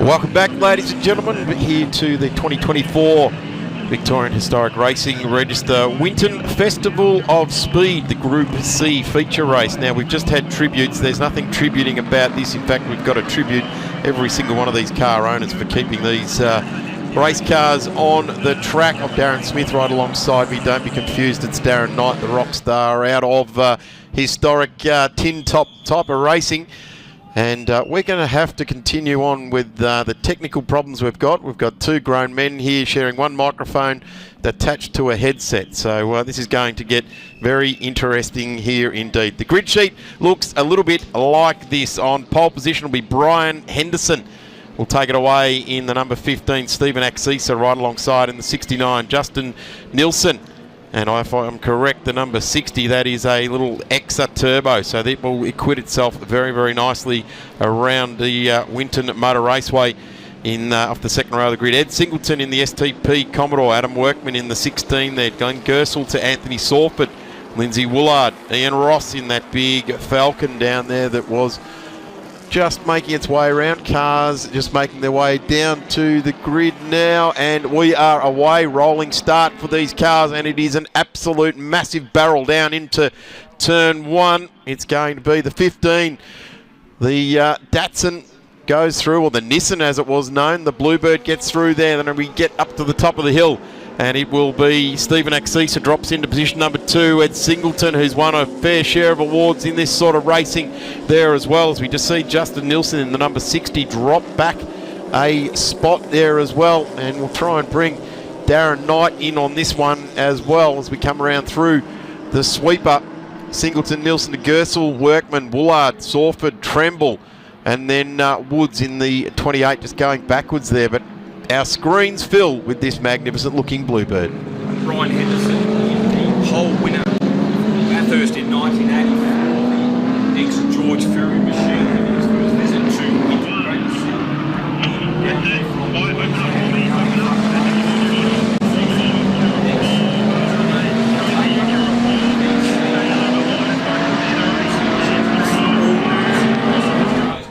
Welcome back, ladies and gentlemen, here to the 2024 Victorian Historic Racing Register Winton Festival of Speed, the Group C feature race. Now, we've just had tributes. There's nothing tributing about this. In fact, we've got to tribute every single one of these car owners for keeping these race cars on the track. I'm Darren Smith right alongside me. Don't be confused, it's Darren Knight, the rock star out of historic tin top type of racing. And we're going to have to continue on with the technical problems we've got. We've got two grown men here sharing one microphone attached to a headset. So this is going to get very interesting here indeed. The grid sheet looks a little bit like this. On pole position will be Brian Henderson. We'll take it away in the number 15, Stephen Axisa, right alongside in the 69, Justin Nilsson. And if I'm correct, the number 60, that is a little Exa Turbo. So that will acquit itself very, very nicely around the Winton Motor Raceway in off the second row of the grid. Ed Singleton in the STP Commodore. Adam Workman in the 16 there. Glenn Gersel to Anthony Sorford. Lindsay Woolard. Ian Ross in that big Falcon down there that was just making its way around. Cars just making their way down to the grid now, and we are away. Rolling start for these cars, and it is an absolute massive barrel down into turn one. It's going to be the 15. The Datsun goes through, or the Nissan as it was known. The Bluebird gets through there, then we get up to the top of the hill, and it will be Stephen Axisa drops into position number 2. Ed Singleton, who's won a fair share of awards in this sort of racing there as well, as we just see Justin Nilsson in the number 60 drop back a spot there as well. And we'll try and bring Darren Knight in on this one as well as we come around through the sweeper. Singleton, Nilsson to Gersel, Workman, Woolard, Sorford, Tremble, and then Woods in the 28 just going backwards there. But our screens fill with this magnificent looking Bluebird. Brian Henderson, the pole winner Bathurst in 1984, the ex-George Ferry machine, in his first visit to Winton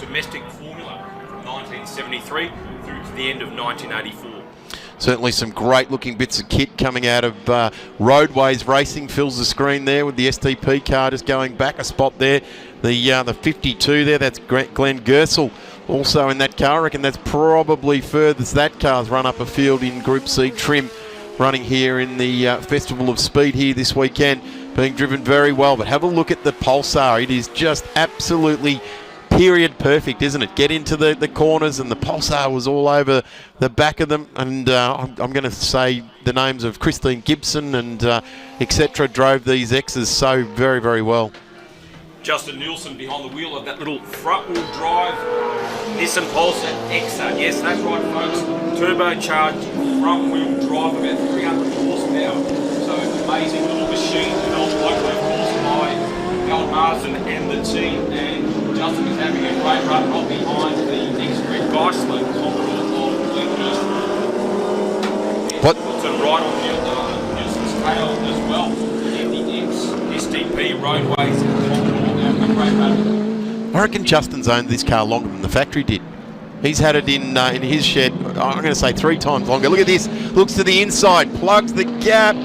domestic formula from 1973 through to the end of 1984. Certainly some great looking bits of kit coming out of Roadways Racing. Fills the screen there with the STP car just going back a spot there. The 52 there, that's Glenn Gersel also in that car. I reckon that's probably furthest that car's run up a field in Group C trim, running here in the Festival of Speed here this weekend, being driven very well. But have a look at the Pulsar. It is just absolutely period perfect, isn't it? Get into the corners, and the Pulsar was all over the back of them. And I'm going to say the names of Christine Gibson and etc. drove these X's so very, very well. Justin Nilsson behind the wheel of that little front-wheel drive Nissan Pulsar Exa. Yes, that's right, folks. Turbocharged front-wheel drive, about 300 horsepower. So amazing little machine, developed locally, of course, by Alan Marsden and the team. And Justin is having a great run right behind the next Greg Geisler, Commodore of Glenn Gersel. What? To right on Nilsson's tail as well. And the STP Roadways Commodore having a great run. I reckon Justin's owned this car longer than the factory did. He's had it in his shed, I'm going to say 3 times longer. Look at this. Looks to the inside, plugs the gap.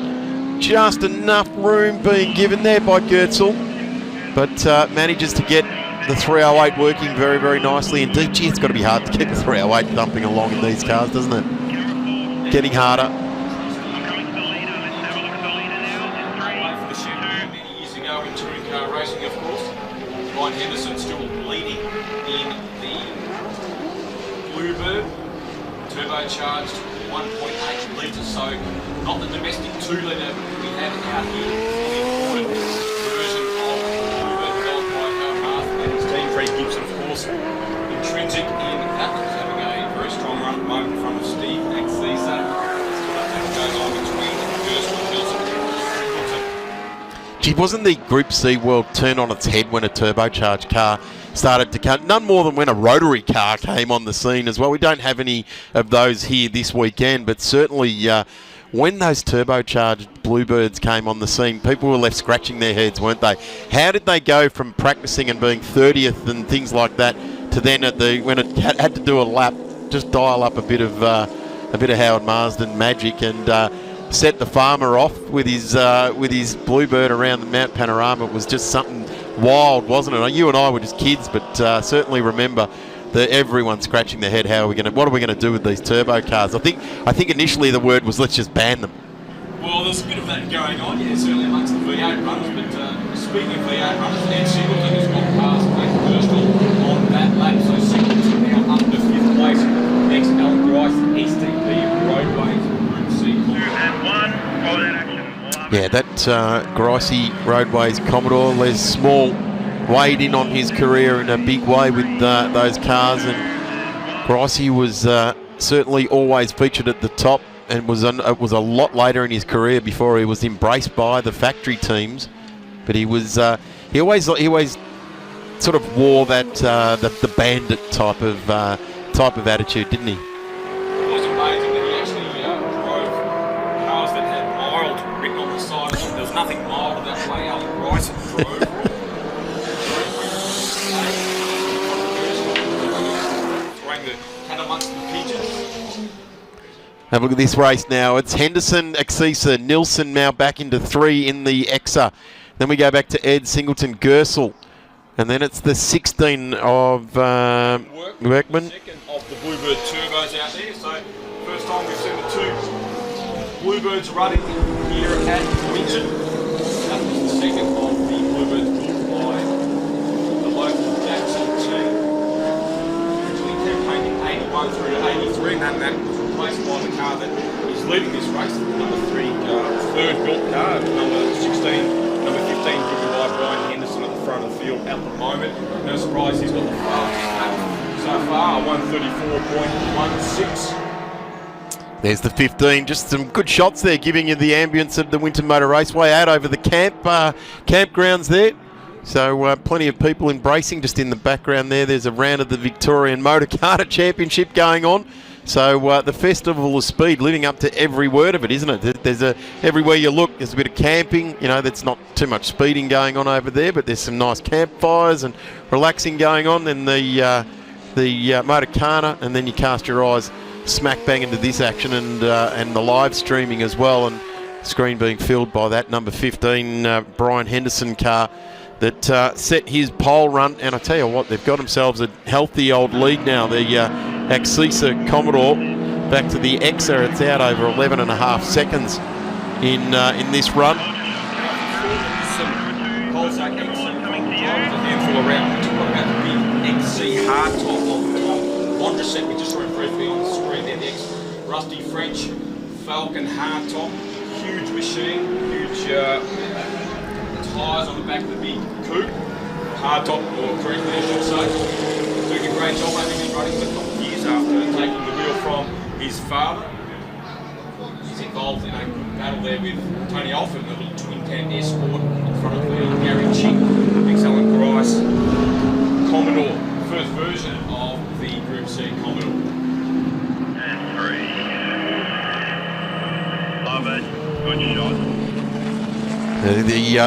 Just enough room being given there by Gersel, but manages to get the 308 working very, very nicely indeed. Gee, it's got to be hard to keep the 308 thumping along in these cars, doesn't it? Getting harder. Many years ago in touring car racing, of course. Brian Henderson still leading in the Bluebird, turbocharged 1.8 litres, so not the domestic 2 litre we have out here, the imported version of Bluebird developed by Howard Marsden and his team. Fred Gibson, of course, intrinsic in that, having a very strong run at the moment in front of Steve Axisa. That goes on between Gersel and Nilsson. Gee, wasn't the Group C world turned on its head when a turbocharged car started to come? None more than when a rotary car came on the scene as well. We don't have any of those here this weekend, but certainly when those turbocharged Bluebirds came on the scene, people were left scratching their heads, weren't they? How did they go from practicing and being 30th and things like that to then when it had to do a lap just dial up a bit of Howard Marsden magic and set the farmer off with his Bluebird around the Mount Panorama. It was just something wild, wasn't it? You and I were just kids, but certainly remember that everyone's scratching their head. What are we going to do with these turbo cars? I think initially the word was let's just ban them. Well, there's a bit of that going on, yeah, certainly amongst the V8 runners. But speaking of V8 runners, Ed Singleton has got past Blake Birstall on that lap. So Singleton now up to 5th place. Next, Alan Grice, STP Roadways, Group C. 2 and 1, follow that action. Yeah, that Gricey Roadways Commodore, Les Small weighed in on his career in a big way with those cars, and Gricey was certainly always featured at the top, and it was a lot later in his career before he was embraced by the factory teams. But he always sort of wore that the bandit type of attitude, didn't he? It was amazing that he actually drove cars that had mild written on the side of them. There was nothing mild about the way Alan Grice drove. Throwing the cat amongst the pigeons. Have a look at this race now. It's Henderson, Axisa, Nilsson now back into 3 in the Exa. Then we go back to Ed Singleton, Gersel. And then it's the 16 of Workman. Second of the Bluebird turbos out there. So first time we've seen the two Bluebirds running here at Winton. That was the second of the Bluebirds built by the local Jackson team. Originally campaigning 81 through to 83, and that was replaced by the car that is leading this race, number 3, third built car, number 16. Number 15 driven by Brian Henderson at the front of the field at the moment. No surprise, he's got the fastest lap so far, 134.16. There's the 15. Just some good shots there, giving you the ambience of the Winton Motor Raceway out over the campgrounds there. So plenty of people embracing. Just in the background there's a round of the Victorian Motor Carter Championship going on. So the Festival of Speed, living up to every word of it, isn't it? There's everywhere you look, there's a bit of camping. You know, there's not too much speeding going on over there, but there's some nice campfires and relaxing going on. Then the Motor Carter, and then you cast your eyes smack bang into this action and the live streaming as well, and screen being filled by that number 15 Brian Henderson car that set his pole run. And I tell you what, they've got themselves a healthy old lead now. The Axisa Commodore back to the Exa. It's out over 11.5 seconds in this run. Colzac XC coming down with a handful around. What about the big XC hardtop of Tom Mondrusek? We just saw him briefly on the screen there. The ex-Rusty French Falcon hardtop. Huge machine, huge tyres on the back of the big coupe. Hardtop, or correctly I should say. Doing a great job. I think he's running for a couple of years after taking the wheel from his father. He's involved in a good battle there with Tony Alford, the little twin cam Escort in front of the Gary Chick, Big Alan Grice Commodore, first version of the Group C Commodore. And 3. Love it. Good shot.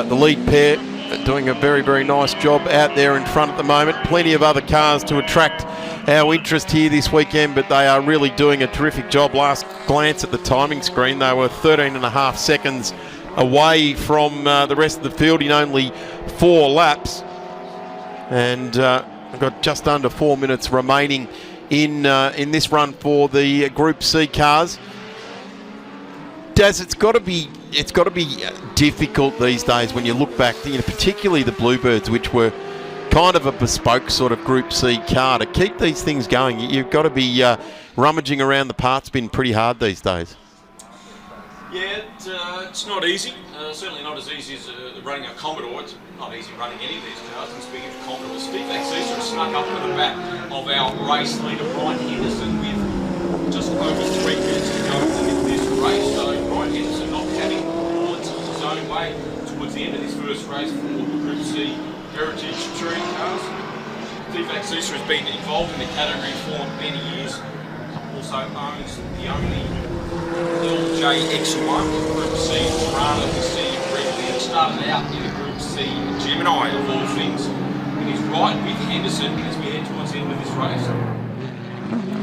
The lead pair doing a very, very nice job out there in front at the moment. Plenty of other cars to attract our interest here this weekend, but they are really doing a terrific job. Last glance at the timing screen, they were 13.5 seconds away from the rest of the field in only 4 laps, and got just under 4 minutes remaining in this run for the Group C cars. Daz, it's got to be difficult these days when you look back, particularly the Bluebirds, which were kind of a bespoke sort of Group C car. To keep these things going, you've got to be rummaging around the parts bin pretty hard these days. Yeah, it's not easy. Certainly not as easy as running a Commodore. It's not easy running any of these cars. And speaking of Commodores, Steve Axisa snuck up to the back of our race leader, Brian Henderson, with just over 3 minutes to go in this race. So Brian Henderson not having points his own way towards the end of this first race for the Group C Heritage Touring cars. Steve Axisa has been involved in the category for many years. Also owns the only LJX1 Group C Rana we see regularly. He started out in the Group C Gemini of all things, and he's right with Henderson as we head towards the end of this race.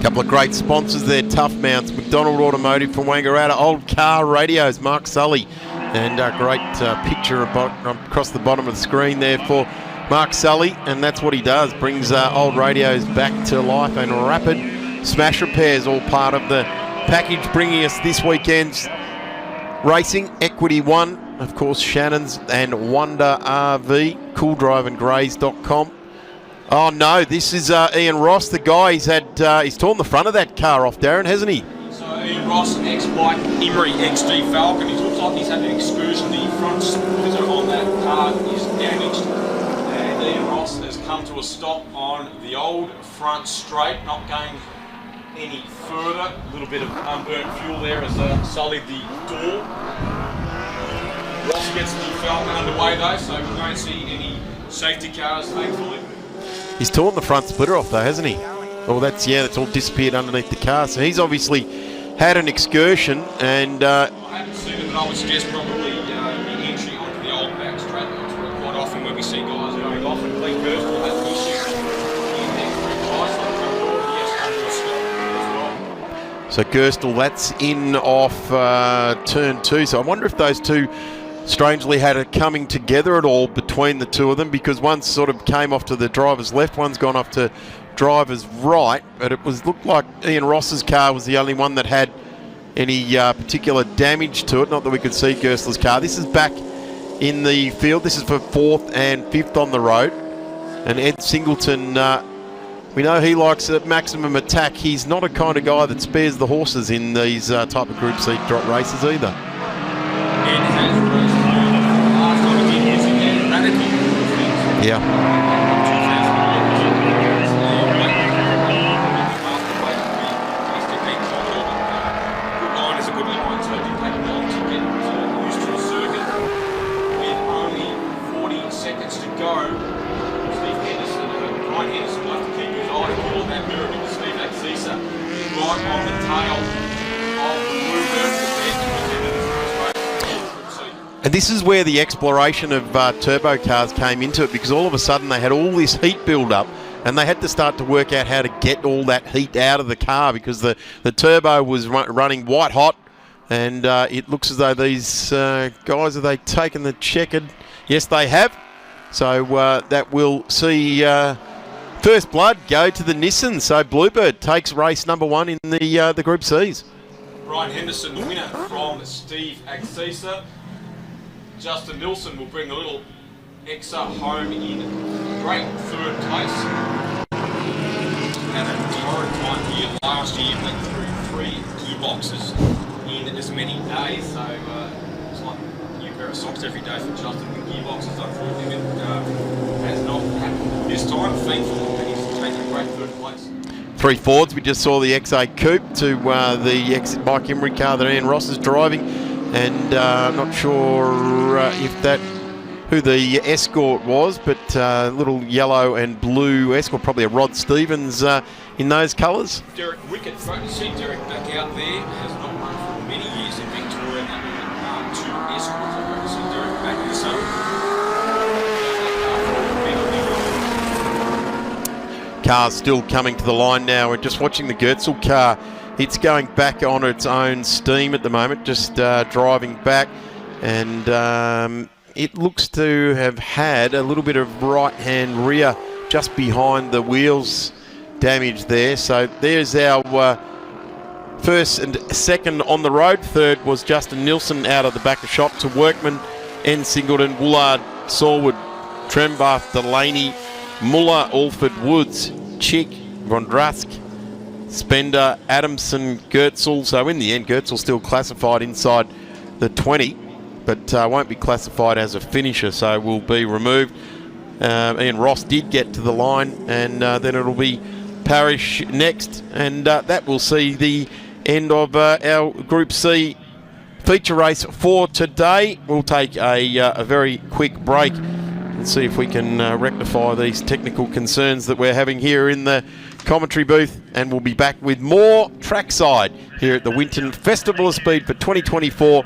Couple of great sponsors there, Tough Mounts, McDonald Automotive from Wangaratta, Old Car Radios, Mark Sully, and a great picture across the bottom of the screen there for Mark Sully, and that's what he does, brings old radios back to life, and Rapid Smash Repairs, all part of the package, bringing us this weekend's racing. Equity One, of course, Shannon's, and Wonder RV, CoolDriveandGrays.com. Oh no, this is Ian Ross, the guy. He's torn the front of that car off, Darren, hasn't he? So Ian Ross, ex-bike Emery XD Falcon. It looks like he's had an excursion. The front splitter on that car is damaged, and Ian Ross has come to a stop on the old front straight, not going any further. A little bit of unburnt fuel there as sullied the door. Ross gets the Falcon underway though, so we won't see any safety cars, thankfully. He's torn the front splitter off though, hasn't he? Oh, that's all disappeared underneath the car. So he's obviously had an excursion, and I haven't seen it, but I would suggest probably the entry onto the old back straight. That's where quite often when we see guys going off, and Lee Gerstle has issues in there as well. So Gerstle, that's in off turn 2. So I wonder if those two strangely had a coming together at all between the two of them, because one sort of came off to the driver's left, one's gone off to driver's right, but it looked like Ian Ross's car was the only one that had any particular damage to it. Not that we could see Gerstler's car. This is back in the field. This is for 4th and 5th on the road. And Ed Singleton, we know he likes a maximum attack. He's not a kind of guy that spares the horses in these type of Group C drop races either. Ed has raced last time he did his again, radical. Yeah. And this is where the exploration of turbo cars came into it, because all of a sudden they had all this heat build up, and they had to start to work out how to get all that heat out of the car, because the turbo was running white hot, and it looks as though these guys, have they taken the checkered? Yes, they have. So that will see first blood go to the Nissan. So Bluebird takes race number 1 in the Group C's. Brian Henderson, the winner from Steve Axisa. Justin Nilsson will bring a little Exa home in great 3rd place. Had a torrid time here last year, went through 3 gearboxes in as many days, so it's like a new pair of socks every day for Justin with gearboxes. Unfortunately, it has not happened this time, thankfully, and he's taken a great 3rd place. 3 Fords. We just saw the XA Coupe to the Mike Emery car that Ian Ross is driving. And I'm not sure who the Escort was, but little yellow and blue Escort, probably a Rod Stevens in those colours. Derek Wickett, great to see Derek back out there. Has not run for many years in Victoria. That was 2 Escorts. So great to see Derek back in the sun. Cars still coming to the line now. We're just watching the Gerstle car. It's going back on its own steam at the moment, just driving back, and it looks to have had a little bit of right-hand rear just behind the wheels damage there. So there's our 1st and 2nd on the road. 3rd was Justin Nilsson out of the back of shop to Workman, N. Singleton, Woolard, Sawwood, Trembath, Delaney, Muller, Alford, Woods, Chick, Vondrask, Spender, Adamson, Gertzel. So in the end, Gertzel still classified inside the 20, but won't be classified as a finisher, so will be removed. Ian Ross did get to the line, and then it'll be Parrish next, and that will see the end of our Group C feature race for today. We'll take a very quick break and see if we can rectify these technical concerns that we're having here in the commentary booth, and we'll be back with more trackside here at the Winton Festival of Speed for 2024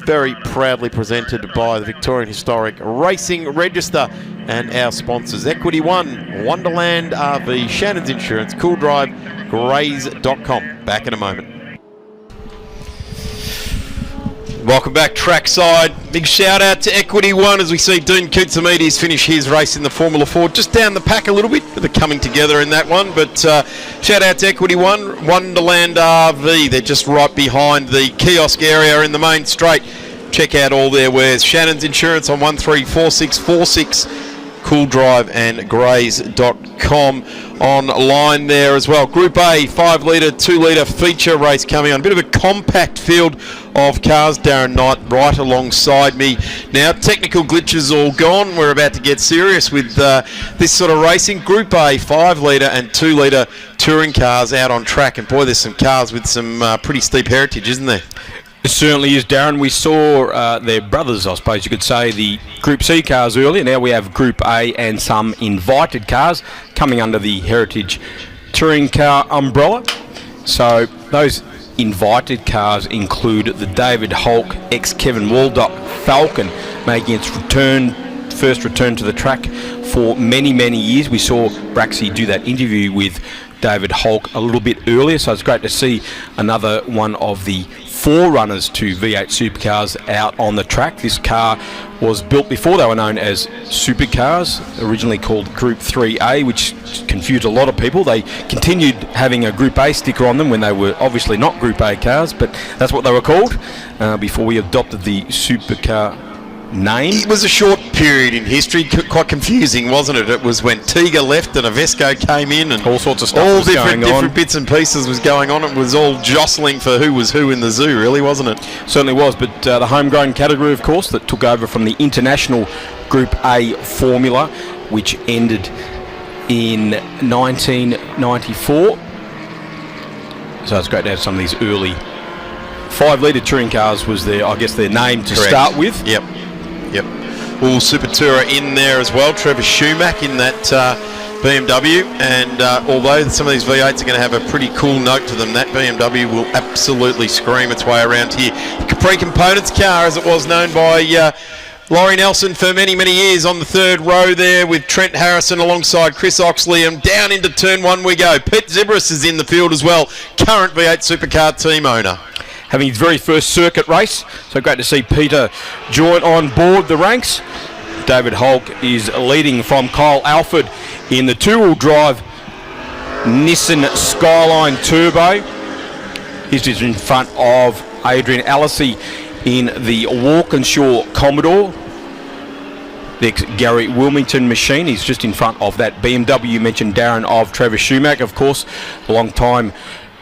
very proudly presented by the Victorian Historic Racing Register and our sponsors, Equity One, Wonderland RV, Shannon's Insurance, Cool Drive, Grays.com. Back in a moment. Welcome back trackside. Big shout out to Equity One as we see Dean Koutsamides finish his race in the Formula 4. Just down the pack a little bit, they're coming together in that one. But shout out to Equity One, Wonderland RV. They're just right behind the kiosk area in the main straight. Check out all their wares. Shannon's Insurance on 134646. Cool Drive and Grays.com online there as well. Group A, 5 litre, 2 litre feature race coming on. A bit of a compact field of cars. Darren Knight right alongside me. Now, technical glitches all gone. We're about to get serious with this sort of racing. Group A, 5 litre and 2 litre touring cars out on track. And boy, there's some cars with some pretty steep heritage, isn't there? It certainly is, Darren. We saw their brothers, I suppose you could say, the Group C cars earlier. Now we have Group A and some invited cars coming under the Heritage Touring Car umbrella. So those invited cars include the David Hulk ex-Kevin Waldock Falcon, making its first return to the track for many, many years. We saw Braxy do that interview with David Hulk a little bit earlier, so it's great to see another one of the forerunners to V8 supercars out on the track. This car was built before they were known as supercars, originally called Group 3A, which confused a lot of people. They continued having a Group A sticker on them when they were obviously not Group A cars, but that's what they were called before we adopted the supercar name. It was a short period in history, quite confusing, wasn't it? It was when Tiga left and Avesco came in and all sorts of stuff all was different going on. bits and pieces was going on. It was all jostling for who was who in the zoo, really, wasn't it? Certainly was, but the homegrown category, of course, that took over from the International Group A formula, which ended in 1994. So it's great to have some of these early 5 litre touring cars was their name to Correct. start with. Yep. All Super Tourer in there as well. Trevor Schumacher in that BMW, and although some of these V8s are going to have a pretty cool note to them, that BMW will absolutely scream its way around here. The Capri Components car, as it was known by Laurie Nelson for many, many years, on the third row there with Trent Harrison alongside Chris Oxley, and down into turn 1 we go. Pete Zebras is in the field as well, current V8 supercar team owner. Having his very first circuit race, so great to see Peter join on board the ranks. David Hulk is leading from Kyle Alford in the 2-wheel drive Nissan Skyline Turbo. He's just in front of Adrian Alesi in the Walkinshaw Commodore, the Gary Wilmington machine. He's just in front of that BMW you mentioned, Darren, of Trevor Schumacher, of course, a long time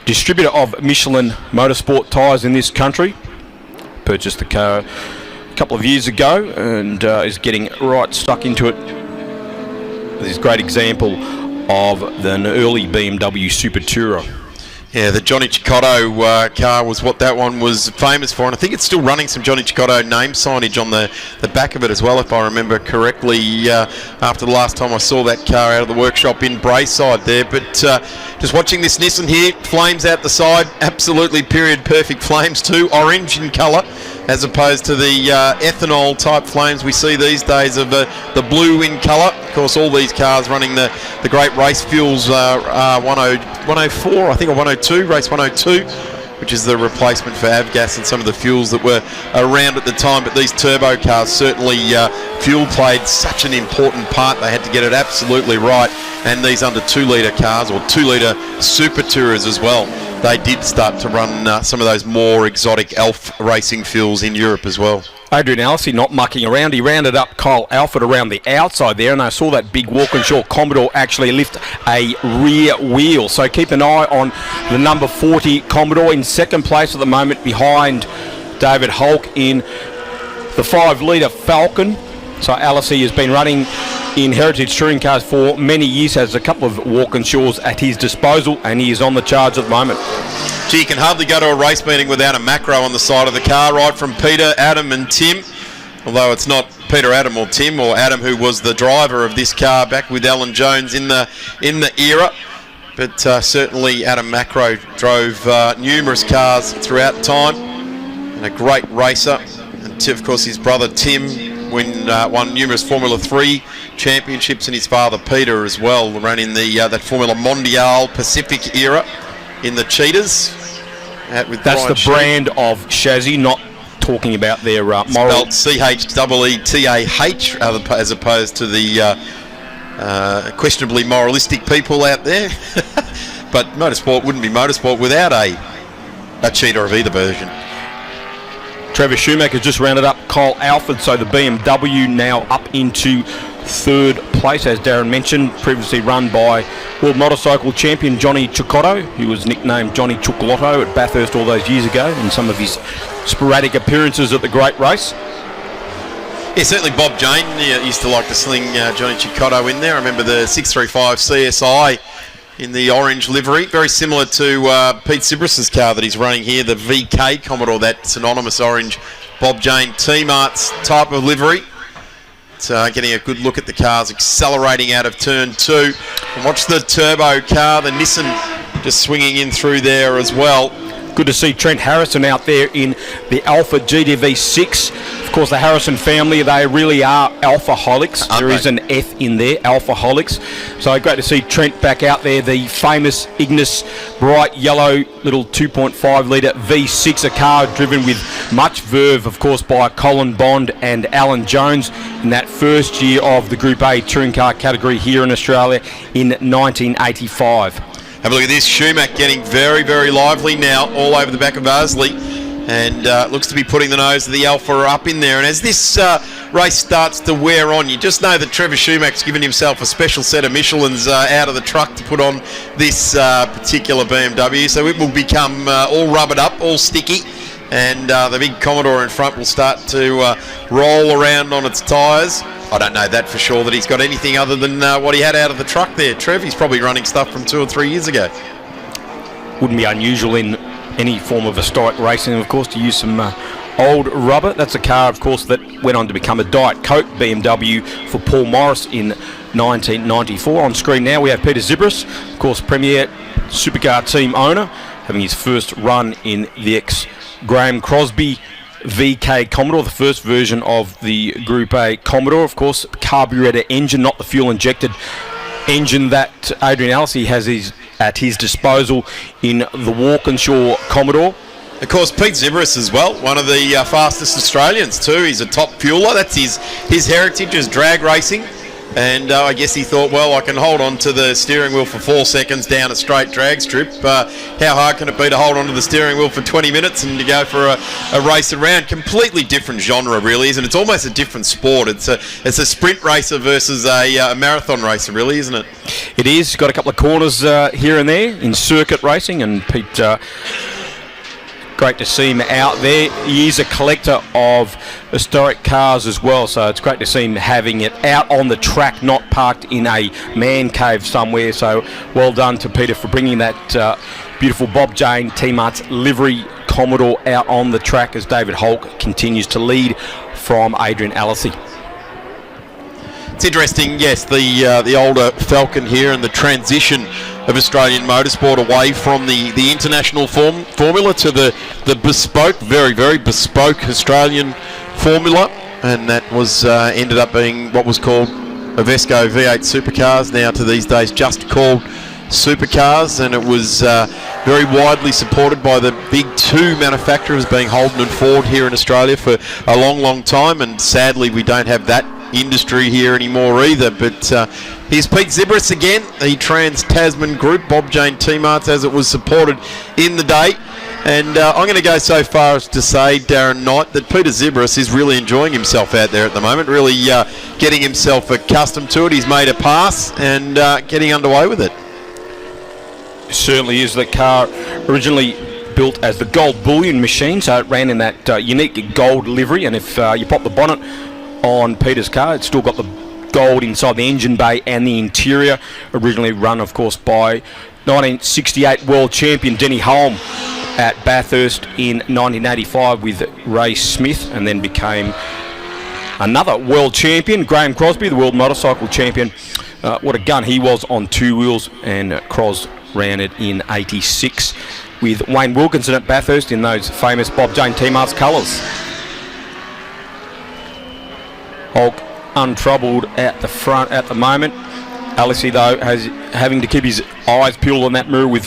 distributor of Michelin motorsport tyres in this country. Purchased the car a couple of years ago and is getting right stuck into it. This is a great example of an early BMW Super Tourer. Yeah, the Johnny Cicotto car was what that one was famous for, and I think it's still running some Johnny Cicotto name signage on the back of it as well, if I remember correctly, after the last time I saw that car out of the workshop in Brayside there. But just watching this Nissan here, flames out the side, absolutely period perfect flames too, orange in colour, as opposed to the ethanol type flames we see these days of the blue in colour. Of course, all these cars running the great race fuels 104, I think, or 102, race 102, which is the replacement for Avgas and some of the fuels that were around at the time. But these turbo cars, certainly fuel played such an important part. They had to get it absolutely right. And these under 2 litre cars, or 2 litre Super Tourers as well, they did start to run some of those more exotic ELF racing fuels in Europe as well. Adrian Alesi not mucking around. He rounded up Kyle Alford around the outside there, and I saw that big Walkinshaw Commodore actually lift a rear wheel. So keep an eye on the number 40 Commodore in second place at the moment, behind David Hulk in the 5 litre Falcon. So Alesi has been running in Heritage Touring Cars for many years, has a couple of Walkinshaws at his disposal, and he is on the charge at the moment. Gee, you can hardly go to a race meeting without a macro on the side of the car, right from Peter, Adam and Tim. Although it's not Peter, Adam or Tim, or Adam who was the driver of this car back with Alan Jones in the era. But certainly Adam Macro drove numerous cars throughout time. and a great racer. And of course his brother Tim won numerous Formula 3 championships, and his father Peter as well ran in the that Formula Mondial Pacific era in the Cheetahs. With That's Brian the Sheep. brand of chassis, not talking about their moral. Spelled CHEETAH as opposed to the questionably moralistic people out there. But motorsport wouldn't be motorsport without a cheetah of either version. Trevor Schumacher just rounded up Kyle Alford, so the BMW now up into third place, as Darren mentioned, previously run by World Motorcycle Champion Johnny Cecotto, who was nicknamed Johnny Chocolotto at Bathurst all those years ago in some of his sporadic appearances at the Great Race. Yeah, certainly Bob Jane used to like to sling Johnny Cecotto in there. I remember the 635 CSI in the orange livery, very similar to Pete Sibris's car that he's running here, the VK Commodore, that synonymous orange Bob Jane Team Arts type of livery. So getting a good look at the cars accelerating out of turn 2. And watch the turbo car, the Nissan, just swinging in through there as well. Good to see Trent Harrison out there in the Alpha GTV6. Of course, the Harrison family, they really are alphaholics. There is an F in there, alphaholics. So great to see Trent back out there, the famous Ignis bright yellow little 2.5 litre V6, a car driven with much verve, of course, by Colin Bond and Alan Jones in that first year of the Group A touring car category here in Australia in 1985. Have a look at this. Schumacher getting very, very lively now all over the back of Arsley, and looks to be putting the nose of the Alpha up in there. And as this race starts to wear on, you just know that Trevor Schumacher's given himself a special set of Michelins out of the truck to put on this particular BMW. So it will become all rubbered up, all sticky, and the big Commodore in front will start to roll around on its tyres. I don't know that for sure, that he's got anything other than what he had out of the truck there, Trev. He's probably running stuff from 2 or 3 years ago. Wouldn't be unusual in any form of historic racing, of course, to use some old rubber. That's a car, of course, that went on to become a Diet Coke BMW for Paul Morris in 1994. On screen now we have Peter Zibris, of course, Premier Supercar team owner, having his first run in the ex-Graham Crosby VK Commodore, the first version of the Group A Commodore. Of course, carburetor engine, not the fuel-injected engine that Adrian Alesi has at his disposal in the Walkinshaw Commodore. Of course, Pete Zibris as well, one of the fastest Australians too. He's a top fueler. That's his heritage is drag racing. And I guess he thought, well, I can hold on to the steering wheel for 4 seconds down a straight drag strip. How hard can it be to hold on to the steering wheel for 20 minutes and to go for a race around? Completely different genre, really, isn't it? It's almost a different sport. It's a sprint racer versus a marathon racer, really, isn't it? It is. Got a couple of corners here and there in circuit racing, and Pete, great to see him out there. He is a collector of historic cars as well, so it's great to see him having it out on the track, not parked in a man cave somewhere. So well done to Peter for bringing that beautiful Bob Jane Team Arts livery Commodore out on the track as David Holk continues to lead from Adrian Alesi. It's interesting, yes, the older Falcon here and the transition of Australian motorsport away from the international formula to the bespoke, very, very bespoke Australian formula, and that was ended up being what was called Avesco V8 supercars, now to these days just called supercars, and it was very widely supported by the big 2 manufacturers, being Holden and Ford here in Australia for a long, long time, and sadly we don't have that industry here anymore either. But here's Pete Zibris again, the Trans-Tasman Group, Bob Jane Team Arts as it was supported in the day. And I'm going to go so far as to say, Darren Knight, that Peter Zibris is really enjoying himself out there at the moment, really getting himself accustomed to it. He's made a pass and getting underway with it. Certainly is. The car originally built as the gold bullion machine, so it ran in that unique gold livery, and if you pop the bonnet on Peter's car, it's still got the gold inside the engine bay and the interior. Originally run, of course, by 1968 world champion Denny Hulme at Bathurst in 1985 with Ray Smith, and then became another world champion, Graham Crosby, the world motorcycle champion. What a gun he was on 2 wheels, and Cros ran it in 86 with Wayne Wilkinson at Bathurst in those famous Bob Jane T-Mars colours. Hulk untroubled at the front at the moment. Alice, though, having to keep his eyes peeled on that mirror with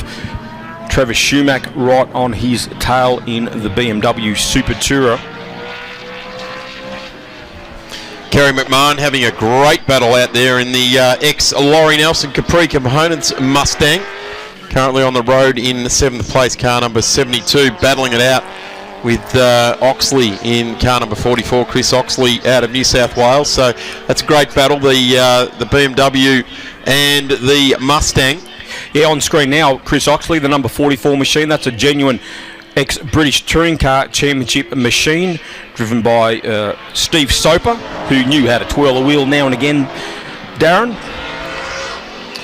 Trevor Schumack right on his tail in the BMW Super Tourer. Kerry McMahon having a great battle out there in the ex-Laurie Nelson Capri Components Mustang. Currently on the road in 7th place, car number 72, battling it out with Oxley in car number 44, Chris Oxley out of New South Wales. So that's a great battle, the BMW and the Mustang. Yeah, on screen now, Chris Oxley, the number 44 machine. That's a genuine ex-British Touring Car Championship machine, driven by Steve Soper, who knew how to twirl a wheel now and again. Darren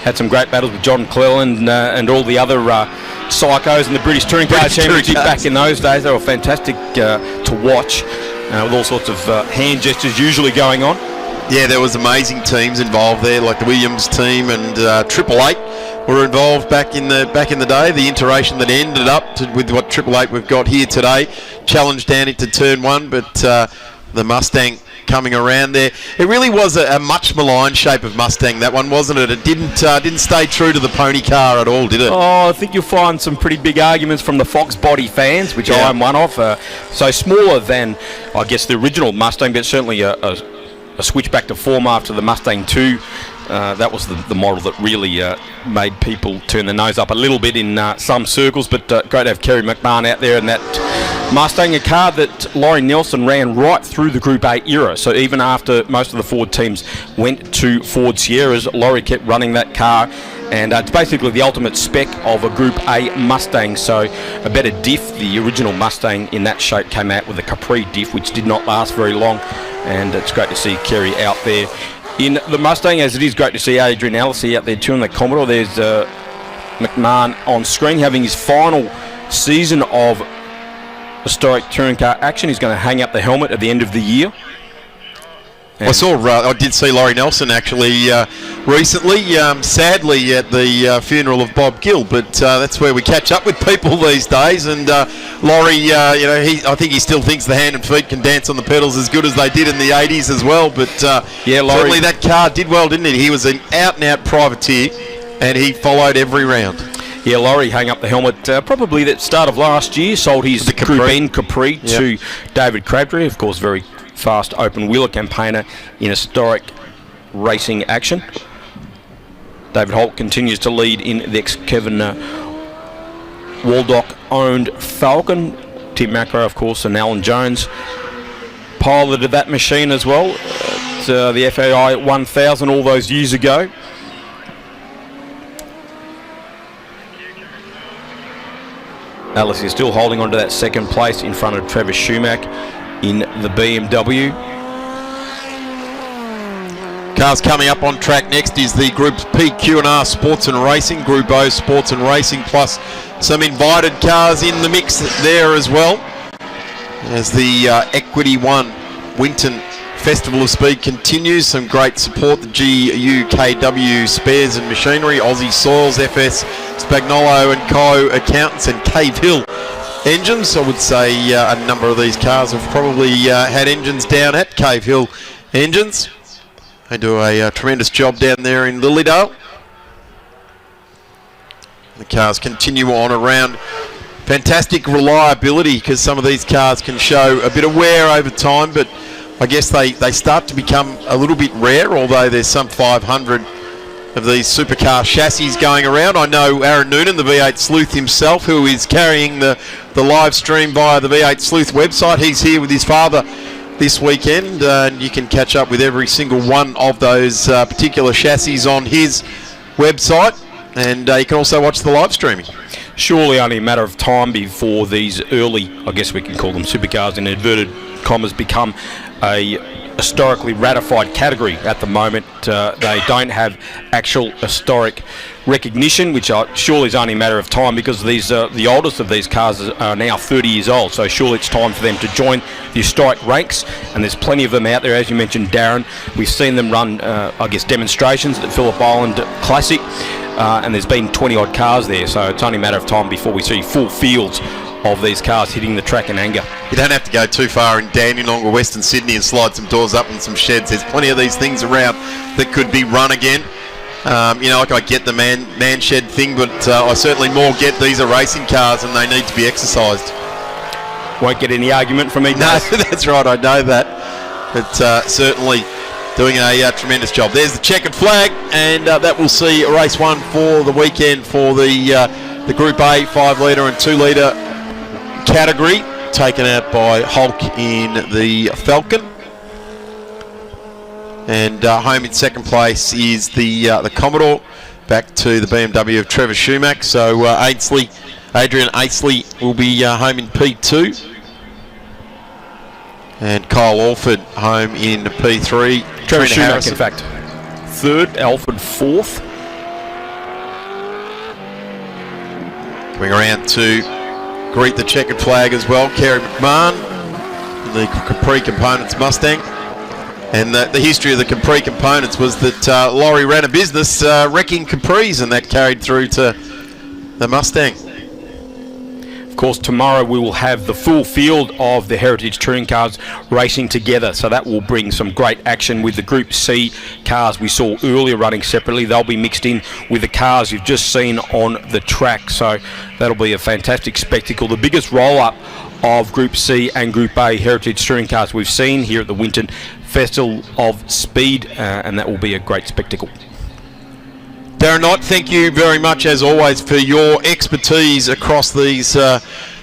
had some great battles with John Cleland and all the other psychos in the British Touring Car Championship back in those days. They were fantastic to watch, with all sorts of hand gestures usually going on. Yeah, there was amazing teams involved there, like the Williams team and Triple Eight were involved back in the day. The iteration that ended up with what Triple Eight we've got here today, challenged down into turn one, but the Mustang coming around there. It really was a much maligned shape of Mustang, that one, wasn't it? It didn't stay true to the pony car at all, did it? Oh, I think you'll find some pretty big arguments from the Fox body fans, which I am one of. So smaller than, I guess, the original Mustang, but certainly a switch back to form after the Mustang 2. That was the model that really made people turn their nose up a little bit in some circles, but great to have Kerry McMahon out there in that Mustang, a car that Laurie Nelson ran right through the Group A era. So even after most of the Ford teams went to Ford Sierras, Laurie kept running that car, and it's basically the ultimate spec of a Group A Mustang. So a better diff. The original Mustang in that shape came out with a Capri diff, which did not last very long, and it's great to see Kerry out there in the Mustang, as it is great to see Adrian Allisey out there too in the Commodore. There's McMahon on screen having his final season of historic touring car action. He's going to hang up the helmet at the end of the year. And I did see Laurie Nelson actually recently, sadly at the funeral of Bob Gill, but that's where we catch up with people these days. And Laurie, I think he still thinks the hand and feet can dance on the pedals as good as they did in the 80s as well. But Laurie, certainly that car did well, didn't it? He was an out-and-out privateer, and he followed every round. Yeah, Laurie hung up the helmet probably at the start of last year, sold his Group N Capri to David Crabtree, of course, very fast open wheeler campaigner in historic racing action. David Holt continues to lead in the ex-Kevin Waldock owned Falcon. Tim Macro, of course, and Alan Jones piloted that machine as well at the FAI 1000 all those years ago. Alice is still holding on to that second place in front of Trevor Schumack in the BMW. Cars coming up on track next is the Group P Q&R Sports and Racing, Group O Sports and Racing, plus some invited cars in the mix there as well, as the Equity One Winton Festival of Speed continues. Some great support, the GUKW Spares and Machinery, Aussie Soils, FS Spagnolo and Co. Accountants, and Cave Hill Engines. I would say a number of these cars have probably had engines down at Cave Hill Engines. They do a tremendous job down there in Lilydale. The cars continue on around. Fantastic reliability, because some of these cars can show a bit of wear over time, but I guess they start to become a little bit rare, although there's some 500 of these supercar chassis going around. I know Aaron Noonan, the V8 Sleuth himself, who is carrying the live stream via the V8 Sleuth website. He's here with his father this weekend, and you can catch up with every single one of those particular chassis on his website, and you can also watch the live streaming. Surely only a matter of time before these early, I guess we can call them supercars in inverted commas, become a historically ratified category at the moment. They don't have actual historic recognition, which surely is only a matter of time, because these the oldest of these cars are now 30 years old, so surely it's time for them to join the historic ranks, and there's plenty of them out there. As you mentioned, Darren, we've seen them run demonstrations at the Phillip Island Classic, and there's been 20 odd cars there, so it's only a matter of time before we see full fields of these cars hitting the track in anger. You don't have to go too far in Dandenong or Western Sydney and slide some doors up and some sheds. There's plenty of these things around that could be run again. I get the man shed thing, but I certainly more get these are racing cars and they need to be exercised. Won't get any argument from me. No, that's right, I know that. But certainly doing a tremendous job. There's the checkered flag, and that will see race 1 for the weekend for the Group A 5 litre and 2 litre category, taken out by Hulk in the Falcon. And home in second place is the Commodore, back to the BMW of Trevor Schumack. So Adrian Aisley will be home in P2. And Kyle Alford home in P3. Trevor Schumack, in fact, third, Alford fourth. Coming around to greet the checkered flag as well, Kerry McMahon, the Capri Components Mustang. And the history of the Capri Components was that Laurie ran a business wrecking Capris, and that carried through to the Mustang. Of course, tomorrow we will have the full field of the Heritage Touring Cars racing together, so that will bring some great action with the Group C cars we saw earlier running separately. They'll be mixed in with the cars you've just seen on the track, so that'll be a fantastic spectacle. The biggest roll-up of Group C and Group A Heritage Touring Cars we've seen here at the Winton Festival of Speed, and that will be a great spectacle. Darren Knight, thank you very much as always for your expertise across these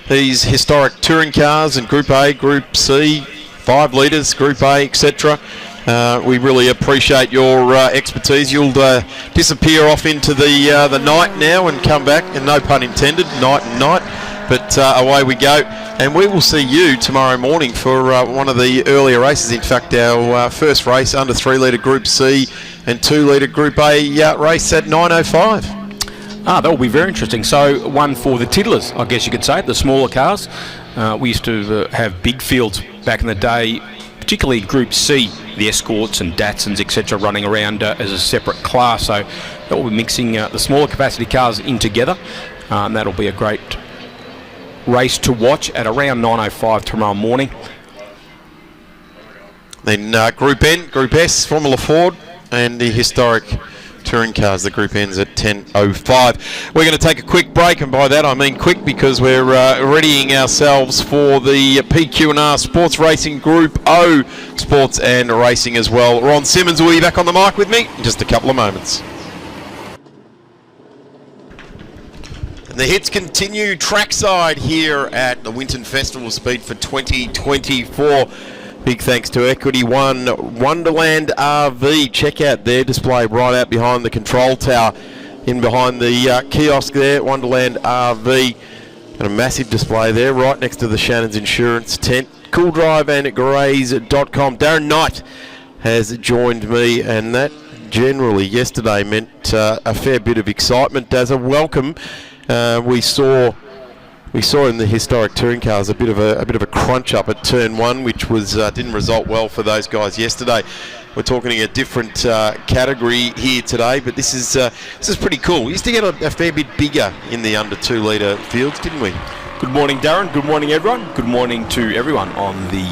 historic touring cars and Group A, Group C, 5 litres, Group A, etc. We really appreciate your expertise. You'll disappear off into the night now and come back, and no pun intended, night and night, but away we go. And we will see you tomorrow morning for one of the earlier races. In fact, our first race under 3 litre Group C and 2 litre Group A race at 9:05. That will be very interesting. So one for the tiddlers, I guess you could say, the smaller cars. We used to have big fields back in the day, particularly Group C, the Escorts and Datsuns, etc., running around as a separate class. So that will be mixing the smaller capacity cars in together. And that'll be a great race to watch at around 9:05 tomorrow morning. Then Group N, Group S, Formula Ford, and the historic touring cars, the Group N's at 10:05. We're going to take a quick break, and by that I mean quick, because we're readying ourselves for the PQ&R Sports Racing Group O Sports and Racing as well. Ron Simmons will be back on the mic with me in just a couple of moments. And the hits continue trackside here at the Winton Festival of Speed for 2024. Big thanks to Equity One Wonderland RV. Check out their display right out behind the control tower, in behind the kiosk there, Wonderland RV. Got a massive display there right next to the Shannon's Insurance tent. Cool Drive and Grays.com. Darren Knight has joined me, and that generally yesterday meant a fair bit of excitement. As a welcome, we saw in the historic touring cars a bit of a crunch up at turn 1, which was didn't result well for those guys yesterday. We're talking a different category here today, but this is pretty cool. We used to get a fair bit bigger in the under 2 litre fields, didn't we? Good morning, Darren. Good morning, everyone. Good morning to everyone on the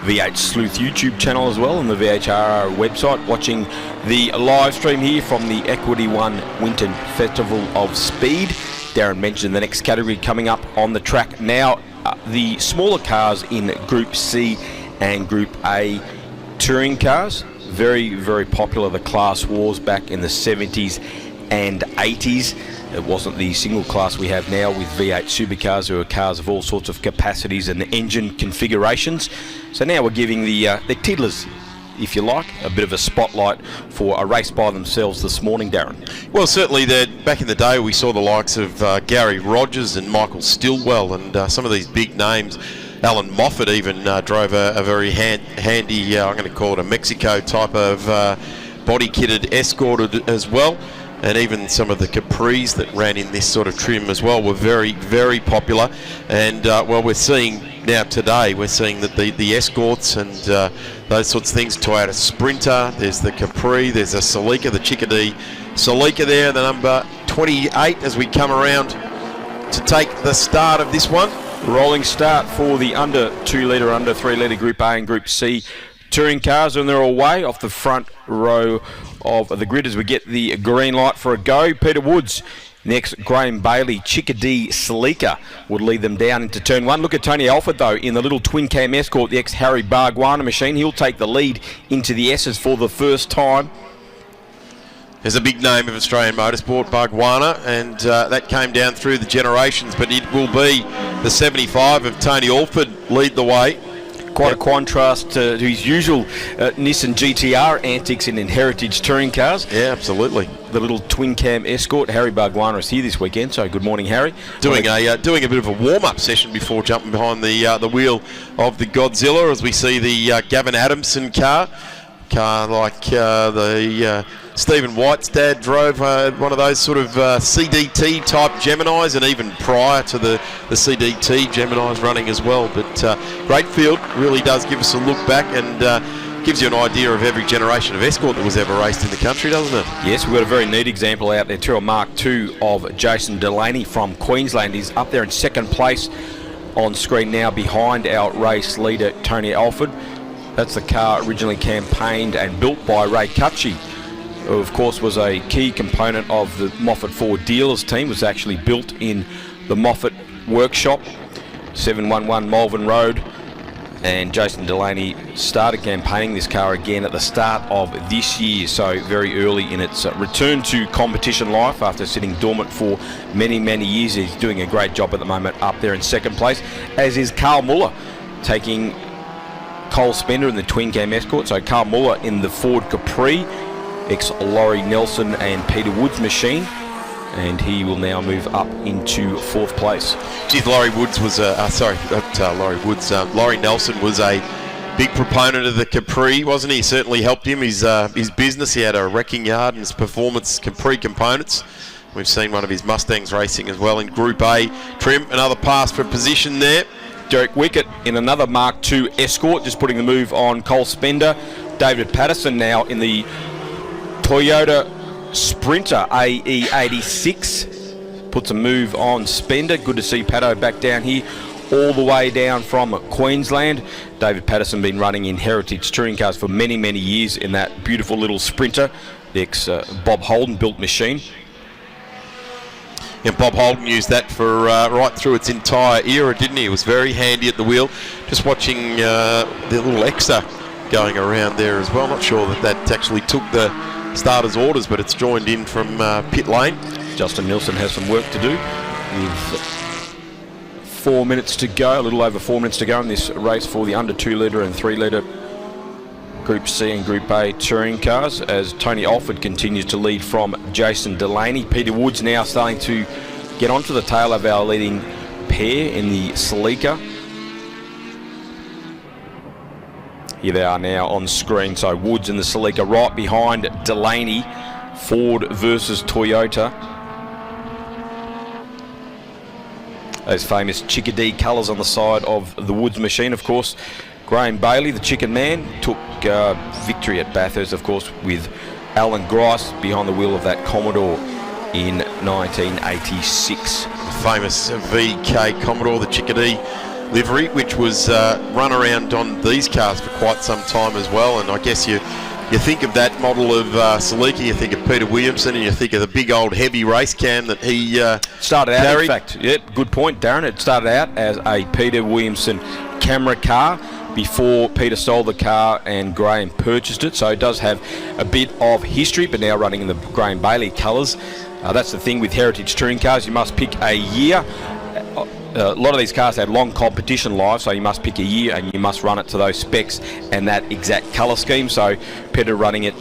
VH Sleuth YouTube channel as well, and the VHR website, watching the live stream here from the Equity One Winton Festival of Speed. Darren mentioned the next category coming up on the track now, the smaller cars in Group C and Group A touring cars. Very, very popular, the class wars back in the 70s and 80s. It wasn't the single class we have now with V8 supercars, who are cars of all sorts of capacities and engine configurations. So now we're giving the tiddlers, if you like, a bit of a spotlight for a race by themselves this morning, Darren. Well, certainly back in the day we saw the likes of Gary Rogers and Michael Stilwell, and some of these big names Alan Moffat even drove a very handy, I'm going to call it a Mexico type of body-kitted Escort as well. And even some of the Capris that ran in this sort of trim as well were very, very popular. And, well, we're seeing now today, we're seeing that the Escorts and those sorts of things, Toyota Sprinter, there's the Capri, there's a Celica, the Chickadee Celica there, the number 28 as we come around to take the start of this one. Rolling start for the under 2 litre, under 3 litre Group A and Group C touring cars, and they're away off the front row of the grid as we get the green light for a go. Peter Woods next, Graham Bailey, Chickadee Celica would lead them down into turn 1. Look at Tony Alford though in the little twin cam Escort, the ex-Harry Bargwanna machine. He'll take the lead into the S's for the first time. There's a big name of Australian motorsport, Bargwanna, and that came down through the generations, but it will be the 75 of Tony Alford lead the way. Quite a contrast to his usual Nissan GTR antics in heritage touring cars. Yeah, absolutely. The little twin cam Escort. Harry Bargwanna is here this weekend, so good morning, Harry. Doing a bit of a warm-up session before jumping behind the wheel of the Godzilla as we see the Gavin Adamson car like the Stephen White's dad drove one of those sort of CDT type Geminis, and even prior to the CDT Geminis running as well. But great field, really does give us a look back and gives you an idea of every generation of Escort that was ever raced in the country, doesn't it? Yes, we've got a very neat example out there too, a Mark II of Jason Delaney from Queensland. He's up there in second place on screen now behind our race leader Tony Alford. That's the car originally campaigned and built by Ray Cutchie, who of course was a key component of the Moffat Ford dealers team. Was actually built in the Moffat workshop, 711 Malvern Road, and Jason Delaney started campaigning this car again at the start of this year, so very early in its return to competition life after sitting dormant for many years. He's doing a great job at the moment up there in second place, as is Carl Muller taking Cole Spender in the twin cam Escort. So Carl Muller in the Ford Capri, ex-Laurie Nelson and Peter Woods machine, and he will now move up into fourth place. Geez, Laurie Woods was Laurie Nelson was a big proponent of the Capri, wasn't he? Certainly helped him, his business. He had a wrecking yard and his performance Capri components. We've seen one of his Mustangs racing as well in Group A trim. Another pass for position there. Derek Wickett in another Mark II Escort, just putting the move on Cole Spender. David Patterson now in the Toyota Sprinter AE86, puts a move on Spender. Good to see Pato back down here, all the way down from Queensland. David Patterson been running in heritage touring cars for many years in that beautiful little Sprinter, the ex-Bob Holden built machine. Yeah, Bob Holden used that for right through its entire era, didn't he? It was very handy at the wheel. Just watching the little Exeter going around there as well. Not sure that actually took the starter's orders, but it's joined in from pit lane. Justin Nilsson has some work to do with 4 minutes to go, a little over 4 minutes to go in this race for the under 2 litre and 3 litre Group C and Group A touring cars, as Tony Alford continues to lead from Jason Delaney. Peter Woods now starting to get onto the tail of our leading pair in the Celica. Here they are now on screen. So Woods in the Celica right behind Delaney. Ford versus Toyota. Those famous Chickadee colours on the side of the Woods machine, of course. Graham Bailey, the Chicken Man, took victory at Bathurst, of course, with Alan Grice behind the wheel of that Commodore in 1986. The famous VK Commodore, the Chickadee livery, which was run around on these cars for quite some time as well. And I guess you think of that model of Celica, you think of Peter Williamson, and you think of the big old heavy race cam that he started out carried. In fact, yep, good point, Darren. It started out as a Peter Williamson camera car before Peter sold the car and Graham purchased it, so it does have a bit of history, but now running in the Graham Bailey colours. That's the thing with heritage touring cars, you must pick a year. A lot of these cars have long competition lives, so you must pick a year and you must run it to those specs and that exact colour scheme. So Peter running it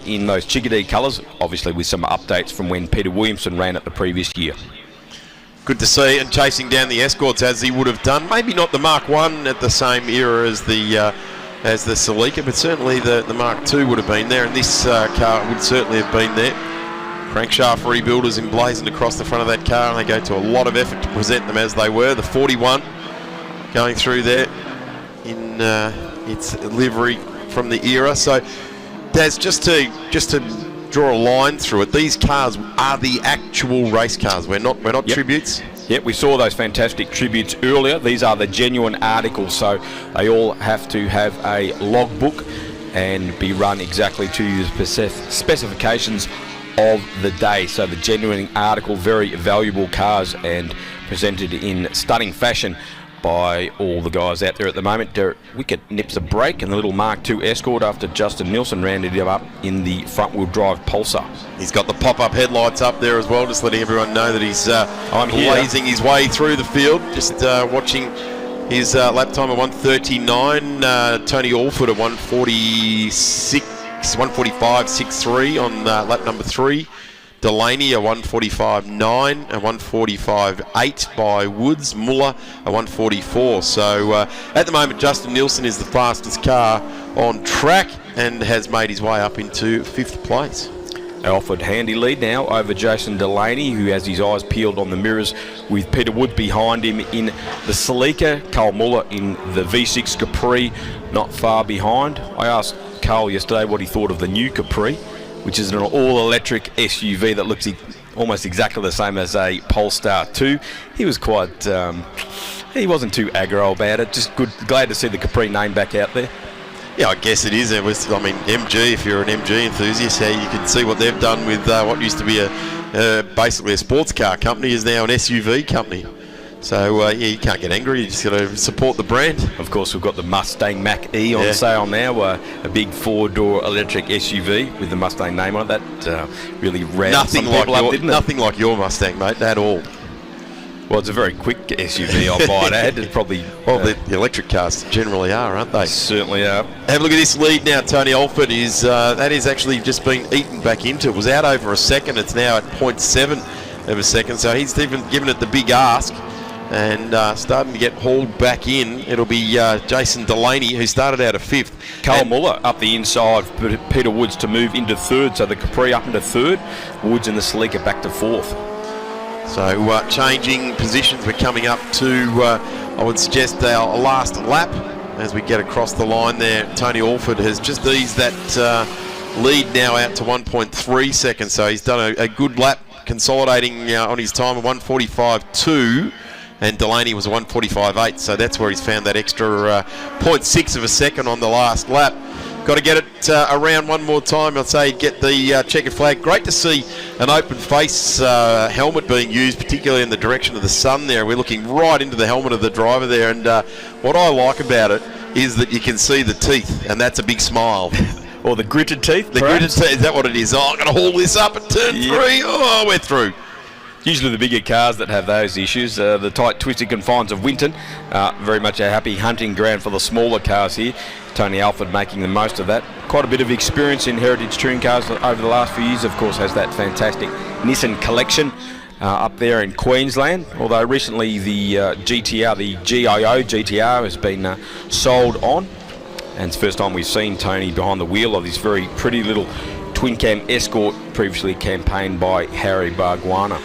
in those Chickadee colours, obviously with some updates from when Peter Williamson ran it the previous year. good to see, and chasing down the Escorts as he would have done. Maybe not the Mark 1 at the same era as the Celica, but certainly the Mark 2 would have been there, and this car would certainly have been there. Crankshaft rebuilders emblazoned across the front of that car, and they go to a lot of effort to present them as they were. The 41 going through there in its livery from the era. So, Daz, just to draw a line through it, these cars are the actual race cars. We're not tributes. Yep, we saw those fantastic tributes earlier. These are the genuine articles, so they all have to have a logbook and be run exactly to the specifications of the day. So the genuine article, very valuable cars and presented in stunning fashion by all the guys out there at the moment. Derek Wickett nips a break, and the little Mark II Escort after Justin Nielsen rounded him up in the front-wheel drive Pulsar. He's got the pop-up headlights up there as well, just letting everyone know that he's blazing his way through the field. Just watching his lap time at 1:39. Tony Alford at 1:45.63 on lap number 3. Delaney a 1:45.9 and 1:45.8 by Woods. Muller a 1:44. So at the moment, Justin Nielsen is the fastest car on track and has made his way up into 5th place. Alfred handy lead now over Jason Delaney, who has his eyes peeled on the mirrors with Peter Woods behind him in the Celica. Carl Muller in the V6 Capri, not far behind. I asked Carl yesterday what he thought of the new Capri, which is an all-electric SUV that looks almost exactly the same as a Polestar 2. He was quite... he wasn't too aggro about it. Just glad to see the Capri name back out there. Yeah, I guess it is. MG, if you're an MG enthusiast, you can see what they've done with what used to be basically a sports car company is now an SUV company. So, you can't get angry. You just got to support the brand. Of course, we've got the Mustang Mach-E on sale now, a big 4-door electric SUV with the Mustang name on it. That really roused some people up, didn't it? Nothing like your Mustang, mate, at all. Well, it's a very quick SUV, I might add. It's probably... Well, the electric cars generally are, aren't they? Certainly are. Have a look at this lead now. Tony Alford that is actually just been eaten back into. It was out over a second. It's now at 0.7 of a second. So he's even given it the big ask and starting to get hauled back in. It'll be Jason Delaney, who started out of 5th. Carl Muller up the inside, Peter Woods to move into 3rd. So the Capri up into 3rd. Woods and the Celica back to 4th. So changing positions, we're coming up to, I would suggest, our last lap as we get across the line there. Tony Alford has just eased that lead now out to 1.3 seconds, so he's done a good lap, consolidating on his time of 1:45.2, and Delaney was a 1:45.8, so that's where he's found that extra 0.6 of a second on the last lap. Got to get it around one more time. I'd say get the checkered flag. Great to see an open face helmet being used, particularly in the direction of the sun there. We're looking right into the helmet of the driver there, and what I like about it is that you can see the teeth, and that's a big smile. Or the gritted teeth, the gritted teeth, is that what it is? Oh, I'm going to haul this up at turn 3. Oh, we're through. Usually the bigger cars that have those issues. The tight, twisted confines of Winton. Very much a happy hunting ground for the smaller cars here. Tony Alford making the most of that. Quite a bit of experience in heritage touring cars over the last few years. Of course, has that fantastic Nissan collection up there in Queensland. Although recently the GTR, the GIO GTR, has been sold on. And it's the first time we've seen Tony behind the wheel of this very pretty little twin-cam Escort, previously campaigned by Harry Barguana.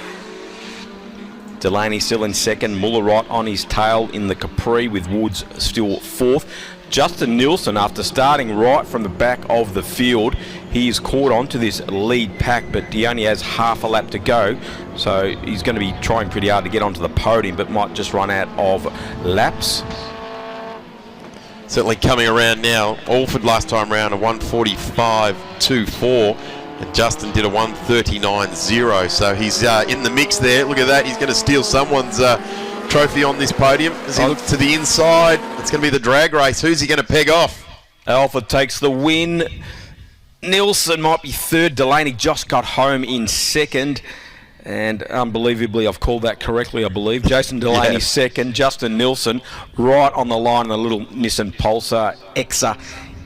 Delaney still in 2nd, Muller right on his tail in the Capri with Woods still 4th. Justin Nielsen, after starting right from the back of the field, he's caught onto this lead pack, but he only has half a lap to go, so he's going to be trying pretty hard to get onto the podium, but might just run out of laps. Certainly coming around now. Alford last time round a 1:45.24. And Justin did a 1:39.0, so he's in the mix there. Look at that, he's going to steal someone's trophy on this podium. As he looks to the inside, it's going to be the drag race. Who's he going to peg off? Alford takes the win. Nielsen might be 3rd. Delaney just got home in 2nd. And unbelievably, I've called that correctly, I believe. Jason Delaney 2nd. Justin Nielsen right on the line in the little Nissan Pulsar Exa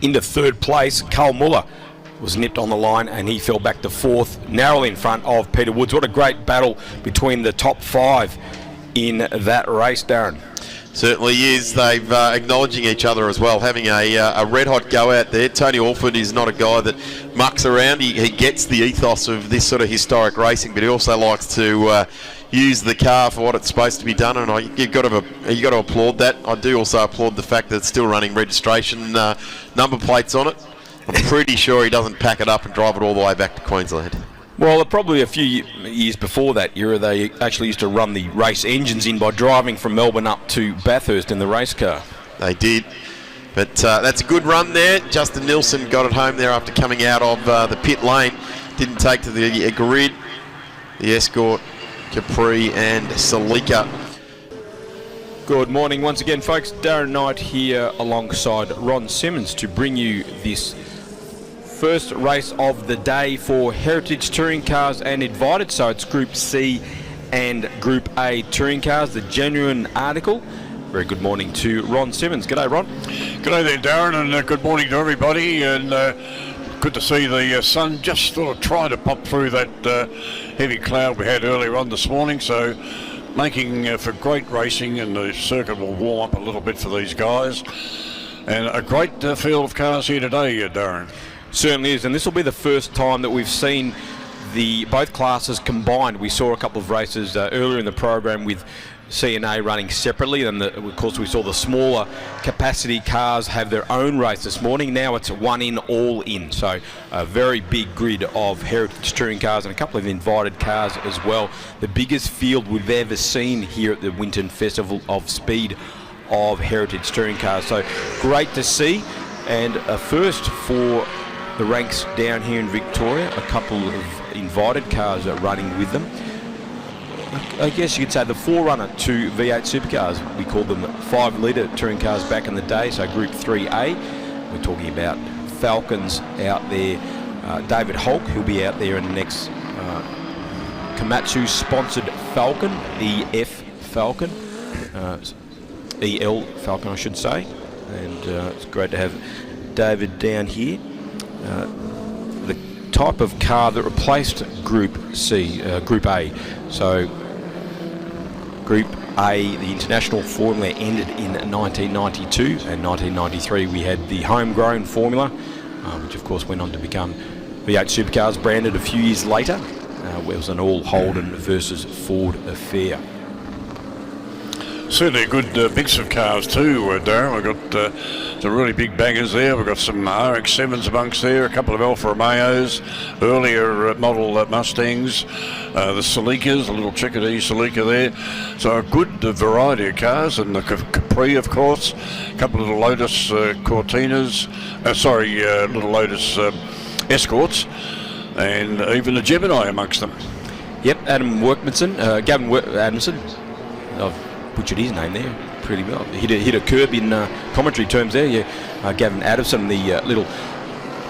into 3rd place. Carl Muller was nipped on the line and he fell back to 4th, narrowly in front of Peter Woods. What a great battle between the top 5 in that race, Darren. Certainly is. They've acknowledging each other as well, having a red-hot go out there. Tony Alford is not a guy that mucks around. He gets the ethos of this sort of historic racing, but he also likes to use the car for what it's supposed to be done, and you've got to applaud that. I do also applaud the fact that it's still running registration number plates on it. I'm pretty sure he doesn't pack it up and drive it all the way back to Queensland. Well, probably a few years before that era, they actually used to run the race engines in by driving from Melbourne up to Bathurst in the race car. They did. But that's a good run there. Justin Nilsson got it home there after coming out of the pit lane. Didn't take to the grid. The Escort, Capri and Salika. Good morning once again, folks. Darren Knight here alongside Ron Simmons to bring you this first race of the day for Heritage Touring Cars and Invited. So it's Group C and Group A Touring Cars, the genuine article. Very good morning to Ron Simmons. G'day, Ron. G'day there, Darren, and good morning to everybody. And good to see the sun just sort of trying to pop through that heavy cloud we had earlier on this morning. So making for great racing, and the circuit will warm up a little bit for these guys. And a great field of cars here today, Darren. Certainly is, and this will be the first time that we've seen both classes combined. We saw a couple of races earlier in the program with CNA running separately, and of course we saw the smaller capacity cars have their own race this morning. Now it's one in, all in, so a very big grid of Heritage Touring Cars and a couple of invited cars as well. The biggest field we've ever seen here at the Winton Festival of Speed of Heritage Touring Cars, so great to see, and a first for the ranks down here in Victoria. A couple of invited cars are running with them. I guess you could say the forerunner to V8 supercars. We called them 5-litre touring cars back in the day, so Group 3A. We're talking about Falcons out there. David Hulk, who'll be out there in the next Komatsu-sponsored Falcon, EF Falcon. EL Falcon, I should say. And it's great to have David down here. The type of car that replaced Group A. So Group A, the international formula, ended in 1992, and 1993 we had the homegrown formula, which of course went on to become V8 Supercars, branded a few years later. It was an all Holden versus Ford affair. Certainly a good mix of cars too, Darren. We've got some really big bangers there. We've got some RX-7s amongst there, a couple of Alfa Romeos, earlier model Mustangs, the Celikas, a little Chickadee Celica there. So a good variety of cars, and the Capri, of course, a couple of little Lotus Cortinas, little Lotus Escorts, and even the Gemini amongst them. Yep, Gavin Adamson. I've butchered his name there pretty well. Hit a curb in commentary terms there. Yeah, Gavin Adamson, the little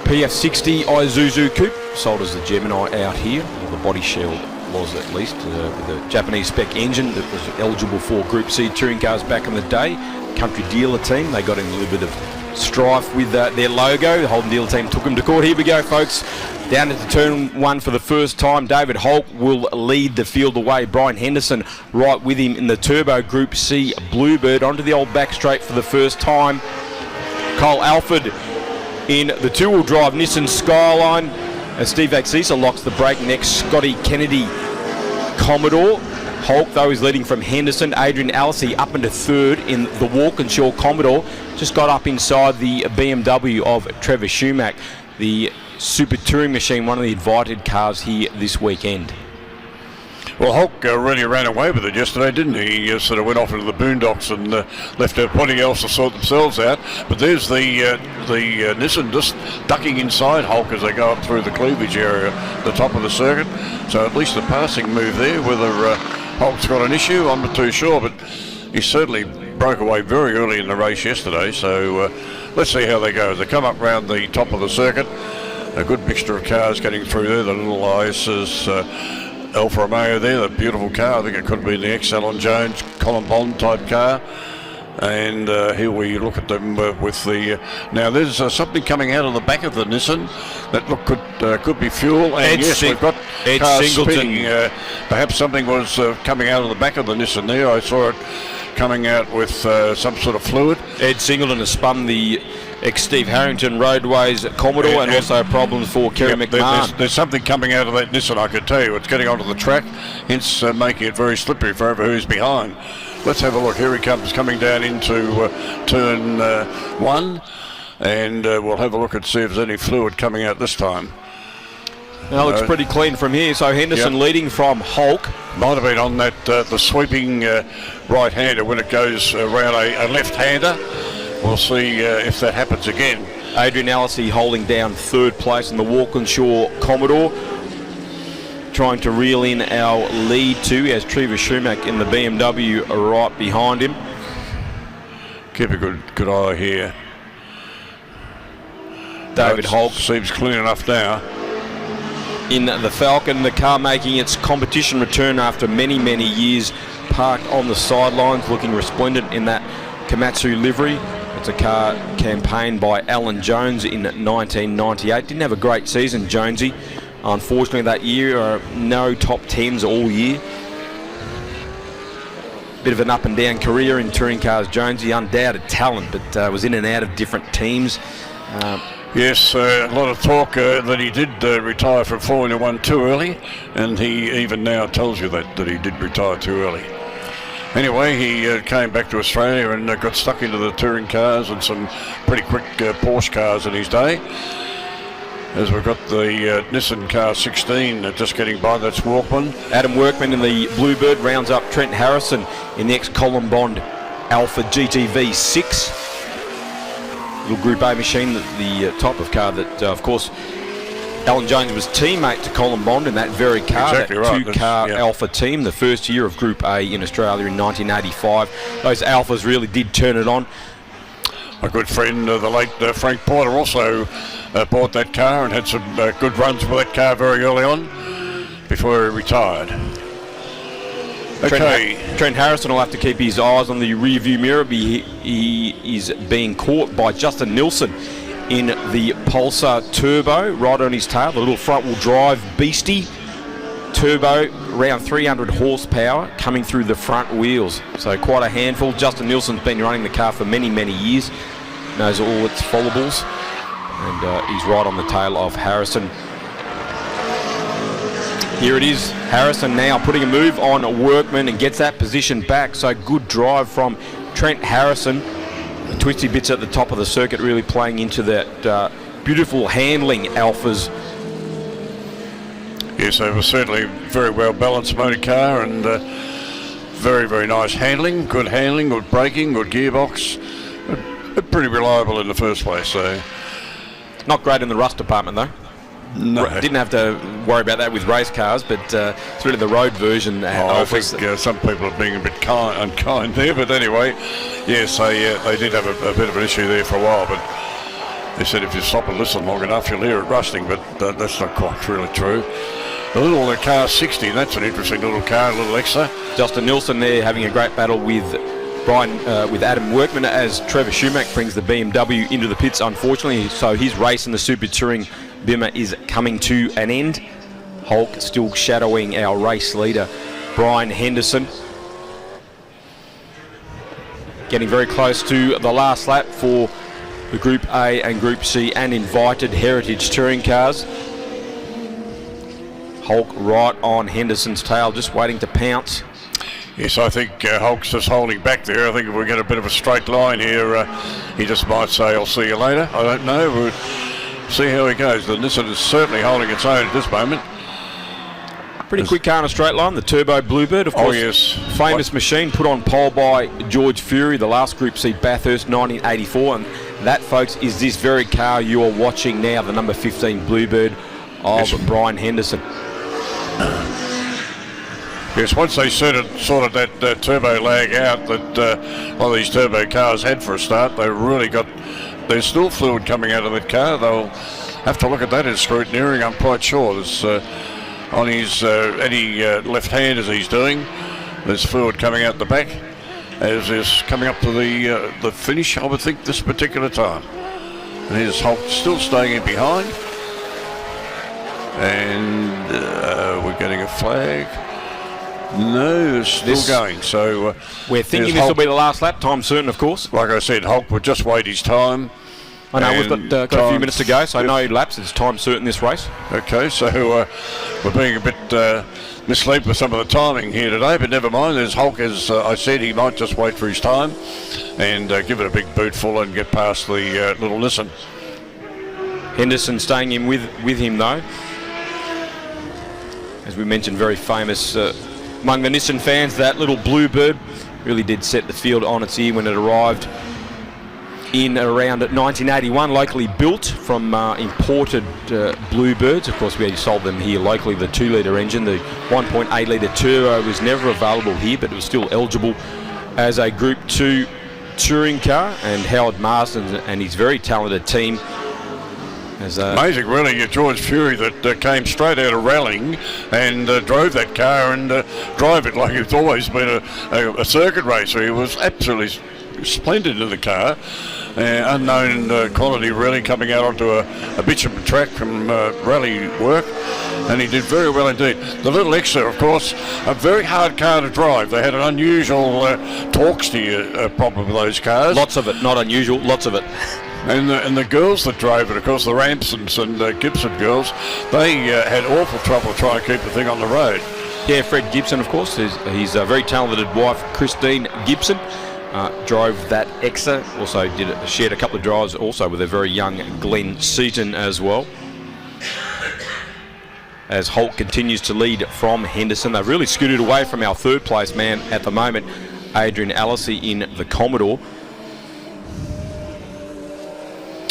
PF60 Isuzu coupe, sold as the Gemini out here. Well, the body shell was, at least, with a Japanese spec engine that was eligible for Group C touring cars back in the day. Country dealer team, they got in a little bit of strife with their logo. The Holden dealer team took them to court. Here we go, folks. Down into turn one for the first time. David Hulk will lead the field away. Brian Henderson right with him in the Turbo Group C Bluebird. Onto the old back straight for the first time. Cole Alford in the two-wheel drive Nissan Skyline. As Steve Axisa locks the brake next, Scotty Kennedy Commodore. Hulk, though, is leading from Henderson. Adrian Alcey up into third in the Walkinshaw Commodore. Just got up inside the BMW of Trevor Schumack, the Super Touring Machine, one of the invited cars here this weekend. Well, Hulk really ran away with it yesterday, didn't he? He sort of went off into the boondocks and left everybody else to sort themselves out. But there's the Nissan just ducking inside Hulk as they go up through the cleavage area, the top of the circuit. So at least a passing move there. Whether Hulk's got an issue, I'm not too sure, but he certainly broke away very early in the race yesterday. So let's see how they go. As they come up round the top of the circuit, a good mixture of cars getting through there. The little Isis Alfa Romeo there, the beautiful car. I think it could be the ex Alan Jones, Colin Bond type car. And here we look at them with the... now there's something coming out of the back of the Nissan that could be fuel. And we've got Ed cars Singleton. spinning. Perhaps something was coming out of the back of the Nissan there. I saw it coming out with some sort of fluid. Ed Singleton has spun the ex-Steve Harrington Roadways Commodore, and also problems for Kerry Yep, McMahon. there's something coming out of that Nissan, I can tell you. It's getting onto the track, hence making it very slippery for who's behind. Let's have a look. Here he comes, coming down into turn 1, and we'll have a look and see if there's any fluid coming out this time. Now looks pretty clean from here. So Henderson Yep. leading from Hulk. Might have been on that the sweeping right-hander when it goes around a left-hander. We'll see if that happens again. Adrian Allisey holding down third place in the Walkinshaw Commodore. Trying to reel in our lead too, as Trevor Schumacher in the BMW are right behind him. Keep a good eye here. David It Hulk seems clean enough now. in the Falcon, the car making its competition return after many, many years parked on the sidelines, looking resplendent in that Komatsu livery. It's a car campaigned by Alan Jones in 1998. Didn't have a great season, Jonesy. Unfortunately that year, no top 10s all year. Bit of an up and down career in touring cars, Jonesy. Undoubted talent, but was in and out of different teams. Yes, a lot of talk that he did retire from Formula 1 too early, and he even now tells you that he did retire too early. Anyway, he came back to Australia and got stuck into the touring cars and some pretty quick Porsche cars in his day. As we've got the Nissan car 16 just getting by, that's Walkman. Adam Workman in the Bluebird rounds up Trent Harrison in the ex-Columbond Alpha GTV 6. Little Group A machine, the type of car that, of course, Alan Jones was teammate to Colin Bond in that very car, Exactly that right. two-car Yeah. Alpha team, the first year of Group A in Australia in 1985. Those Alphas really did turn it on. A good friend, the late Frank Porter, also bought that car and had some good runs with that car very early on before he retired. Okay. Trent Harrison will have to keep his eyes on the rear-view mirror. He is being caught by Justin Nilsson in the Pulsar Turbo, right on his tail, the little front-wheel drive beastie. Turbo, around 300 horsepower coming through the front wheels. So quite a handful. Justin Nilsson's been running the car for many, many years. Knows all its follables. And he's right on the tail of Harrison. Here it is. Harrison now putting a move on Workman and gets that position back. So good drive from Trent Harrison. The twisty bits at the top of the circuit really playing into that beautiful handling Alphas. Yes, it was certainly very well balanced motor car and very, very nice handling, good braking, good gearbox. But pretty reliable in the first place. So Not great in the rust department though. no. Didn't have to worry about that with race cars, but it's really the road version. I think some people are being a bit unkind there, but anyway, yes, they did have a bit of an issue there for a while, but they said if you stop and listen long enough, you'll hear it rusting, but that's not quite really true. The little car 60, that's an interesting little car, a little extra. Justin Nilsson there having a great battle with with Adam Workman as Trevor Schumacher brings the BMW into the pits, unfortunately. So his race in the Super Touring Bimmer is coming to an end. Hulk still shadowing our race leader, Brian Henderson. Getting very close to the last lap for the Group A and Group C and invited Heritage Touring cars. Hulk right on Henderson's tail, just waiting to pounce. Yes, I think Hulk's just holding back there. I think if we get a bit of a straight line here, he just might say, I'll see you later. I don't know. We'll see how he goes. The Nissan is certainly holding its own at this moment. Pretty quick car in a straight line, the Turbo Bluebird, of course. Oh, yes. Famous machine put on pole by George Fury, the last Group C Bathurst, 1984. And that, folks, is this very car you're watching now, the number 15 Bluebird of Yes. Brian Henderson. Yes, once they sorted that turbo lag out that a lot of these turbo cars had for a start, they really got... There's still fluid coming out of that car. They'll have to look at that in scrutineering, I'm quite sure. There's, on his any left hand as he's doing, there's fluid coming out the back. as is coming up to the finish, I would think, this particular time. And here's Hulk still staying in behind. And we're getting a flag. No, it's still going. So we're thinking this will be the last lap. Time certain, of course. Like I said, Hulk would just wait his time. I know we've got a few minutes to go, so no laps. It's time certain this race. Okay, so we're being a bit misled with some of the timing here today, but never mind. There's Hulk, as I said, he might just wait for his time and give it a big boot full and get past the little Nissan. Henderson staying in with him though. As we mentioned, very famous among the Nissan fans. That little Bluebird really did set the field on its ear when it arrived in around 1981, locally built from imported Bluebirds. Of course, we had sold them here locally. The 2-litre engine, the 1.8-litre turbo was never available here, but it was still eligible as a Group 2 touring car. And Howard Marsden and his very talented team. Amazing, really, George Fury that came straight out of rallying and drove that car and drove it like it's always been a circuit racer. He was absolutely splendid in the car. Unknown quality, really, coming out onto a bitumen track from rally work, and he did very well indeed. The Little Exeter, of course, a very hard car to drive. They had an unusual torque steer problem with those cars. Lots of it, not unusual, lots of it. And the girls that drove it, of course, the Ramsons and Gibson girls, they had awful trouble trying to keep the thing on the road. Yeah, Fred Gibson, of course, his very talented wife, Christine Gibson, drove that Exa. Also shared a couple of drives also with a very young Glenn Seaton as well. As Holt continues to lead from Henderson, they've really scooted away from our third place man at the moment, Adrian Allisey in the Commodore.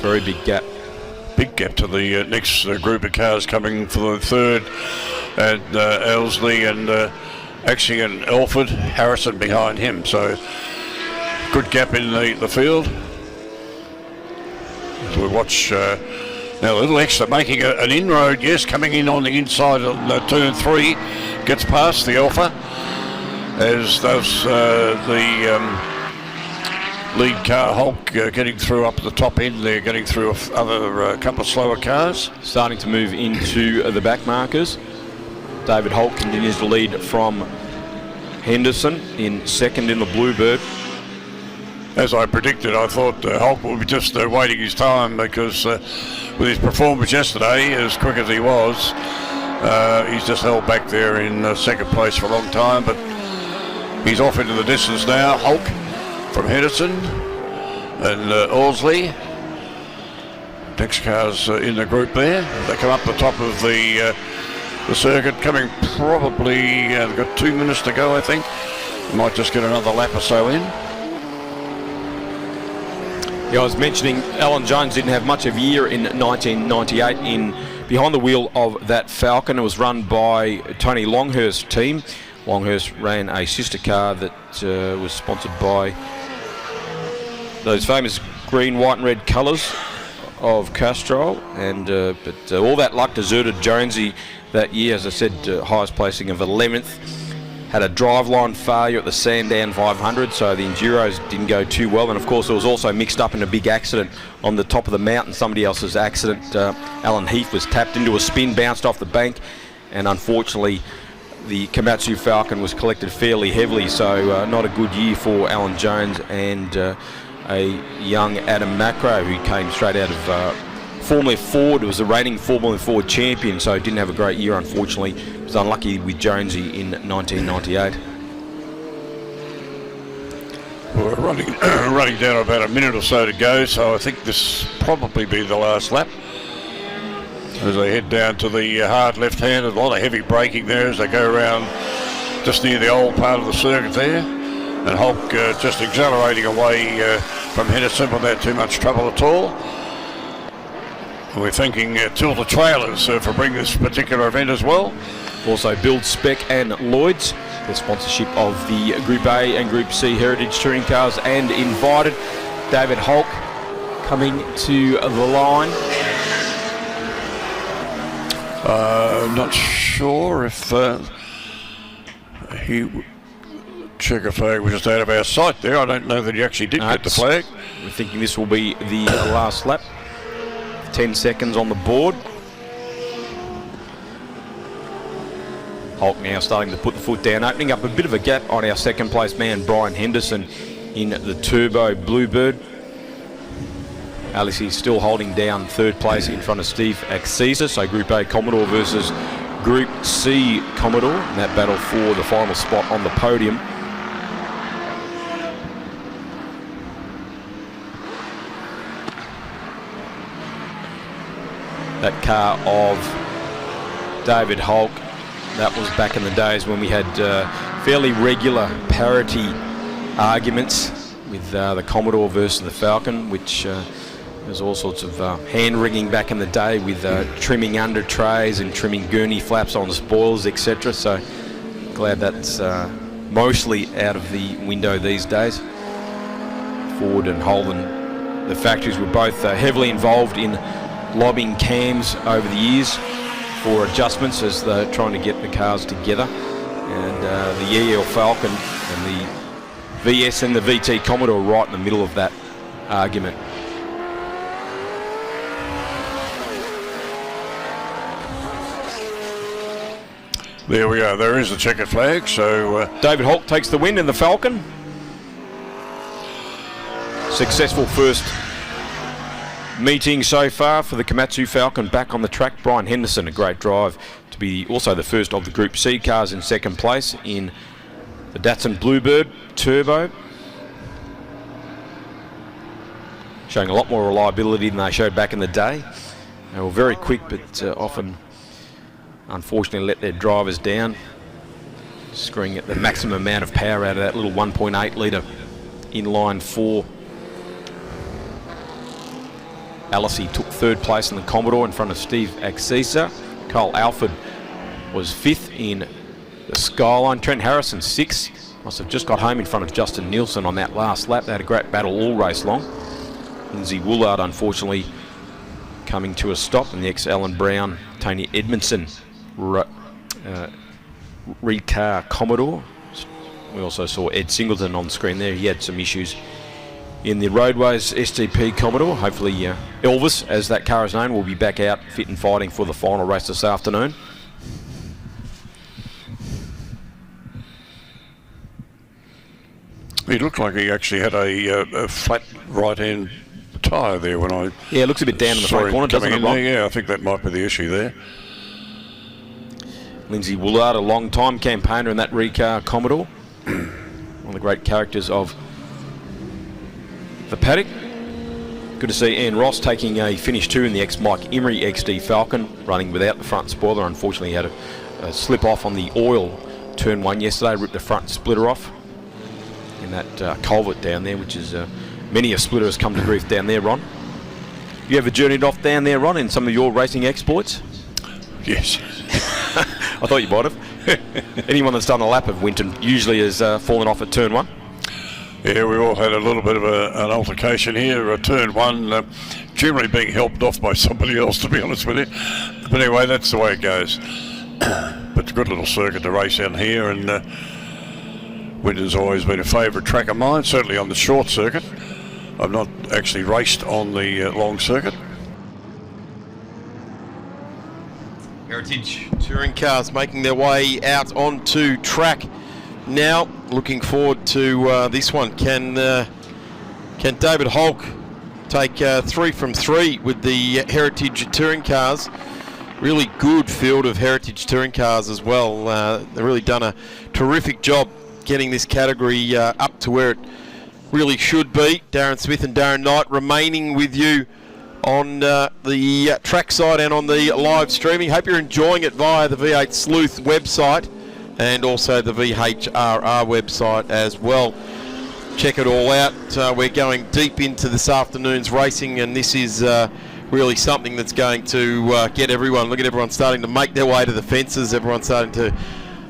Very big gap. Big gap to the next group of cars coming for the third. And Elsley and Axie and Elford, Harrison behind him. So good gap in the field. As we watch now, Little Exeter making an inroad, yes, coming in on the inside of turn 3, gets past the Alpha, as does the lead car Hulk getting through up the top end. They're getting through a couple of slower cars. Starting to move into the back markers. David Holt continues to lead from Henderson in second in the Bluebird. As I predicted, I thought Hulk would be just waiting his time, because with his performance yesterday, as quick as he was, he's just held back there in second place for a long time, but he's off into the distance now. Hulk from Henderson and Orsley. Next car's in the group there. They come up the top of the circuit, coming probably, they've got 2 minutes to go, I think. Might just get another lap or so in. Yeah, I was mentioning Alan Jones didn't have much of a year in 1998 in behind the wheel of that Falcon. It was run by Tony Longhurst's team. Longhurst ran a sister car that was sponsored by those famous green, white and red colours of Castrol, and but all that luck deserted Jonesy that year. As I said, highest placing of 11th. Had a driveline failure at the Sandown 500, so the Enduros didn't go too well, and of course it was also mixed up in a big accident on the top of the mountain, somebody else's accident. Alan Heath was tapped into a spin, bounced off the bank, and unfortunately the Komatsu Falcon was collected fairly heavily, so not a good year for Alan Jones and a young Adam Macro, who came straight out of Formula Ford. It was the reigning Formula Ford champion, so didn't have a great year, unfortunately. Was unlucky with Jonesy in 1998. We're running down about a minute or so to go, so I think this probably be the last lap. As they head down to the hard left hand, a lot of heavy braking there as they go around just near the old part of the circuit there. And Hulk just accelerating away from Henderson without too much trouble at all. And we're thanking Tilda Trailers for bringing this particular event as well. Also Build Spec and Lloyd's, the sponsorship of the Group A and Group C Heritage Touring Cars, and invited David Hulk coming to the line. Not sure if he checker flag was just out of our sight there. I don't know that he actually did get the flag. We're thinking this will be the last lap. 10 seconds on the board. Hulk now starting to put the foot down, opening up a bit of a gap on our second place man, Brian Henderson, in the Turbo Bluebird. Alice is still holding down third place in front of Steve Axisa. So Group A Commodore versus Group C Commodore, and that battle for the final spot on the podium. That car of David Hulk, that was back in the days when we had fairly regular parity arguments with the Commodore versus the Falcon, which there's all sorts of hand-wringing back in the day with trimming under trays and trimming gurney flaps on the spoilers, etc. So glad that's mostly out of the window these days. Ford and Holden, the factories were both heavily involved in lobbying cams over the years for adjustments as they're trying to get the cars together. And the EL Falcon and the VS and the VT Commodore right in the middle of that argument. There we go. There is the checkered flag. So David Hulk takes the win in the Falcon. Successful first meeting so far for the Komatsu Falcon back on the track. Brian Henderson, a great drive to be also the first of the Group C cars in second place in the Datsun Bluebird Turbo. Showing a lot more reliability than they showed back in the day. They were very quick, but often, unfortunately, let their drivers down, screwing at the maximum amount of power out of that little 1.8 litre inline 4. Alice took third place in the Commodore in front of Steve Axisa. Cole Alford was fifth in the Skyline. Trent Harrison sixth. Must have just got home in front of Justin Nielsen on that last lap. They had a great battle all race long. Lindsay Woolard, unfortunately, coming to a stop, and the ex-Alan Brown, Tony Edmondson, Recar Commodore. We also saw Ed Singleton on screen there. He had some issues in the Roadways STP Commodore. Hopefully Elvis, as that car is known, will be back out fit and fighting for the final race this afternoon. he looked like he actually had a flat right-hand tyre there when I... Yeah, it looks a bit down in the front corner, doesn't it, Rob? Yeah, I think that might be the issue there. Lindsay Woolard, a long-time campaigner in that Recar Commodore. One of the great characters of the paddock. Good to see Ian Ross taking a finish 2 in the ex-Mike Emery XD Falcon, running without the front spoiler. Unfortunately, he had a slip off on the oil turn 1 yesterday, ripped the front splitter off in that culvert down there, which is many a splitter has come to grief down there, Ron. You ever journeyed off down there, Ron, in some of your racing exploits? Yes. I thought you might have. Anyone that's done a lap of Winton usually has fallen off at turn 1. Yeah, we all had a little bit of an altercation here. Turn 1, generally being helped off by somebody else, to be honest with you. But anyway, that's the way it goes. But it's a good little circuit to race in here, and Winton's always been a favourite track of mine, certainly on the short circuit. I've not actually raced on the long circuit. Heritage touring cars making their way out onto track now. Looking forward to this one. Can David Hulk take 3 from 3 with the Heritage touring cars? Really good field of Heritage touring cars as well. They've really done a terrific job getting this category up to where it really should be. Darren Smith and Darren Knight remaining with you on the track side and on the live streaming. Hope you're enjoying it via the V8 Sleuth website and also the VHRR website as well. Check it all out. We're going deep into this afternoon's racing, and this is really something that's going to get everyone. Look at everyone starting to make their way to the fences. Everyone's starting to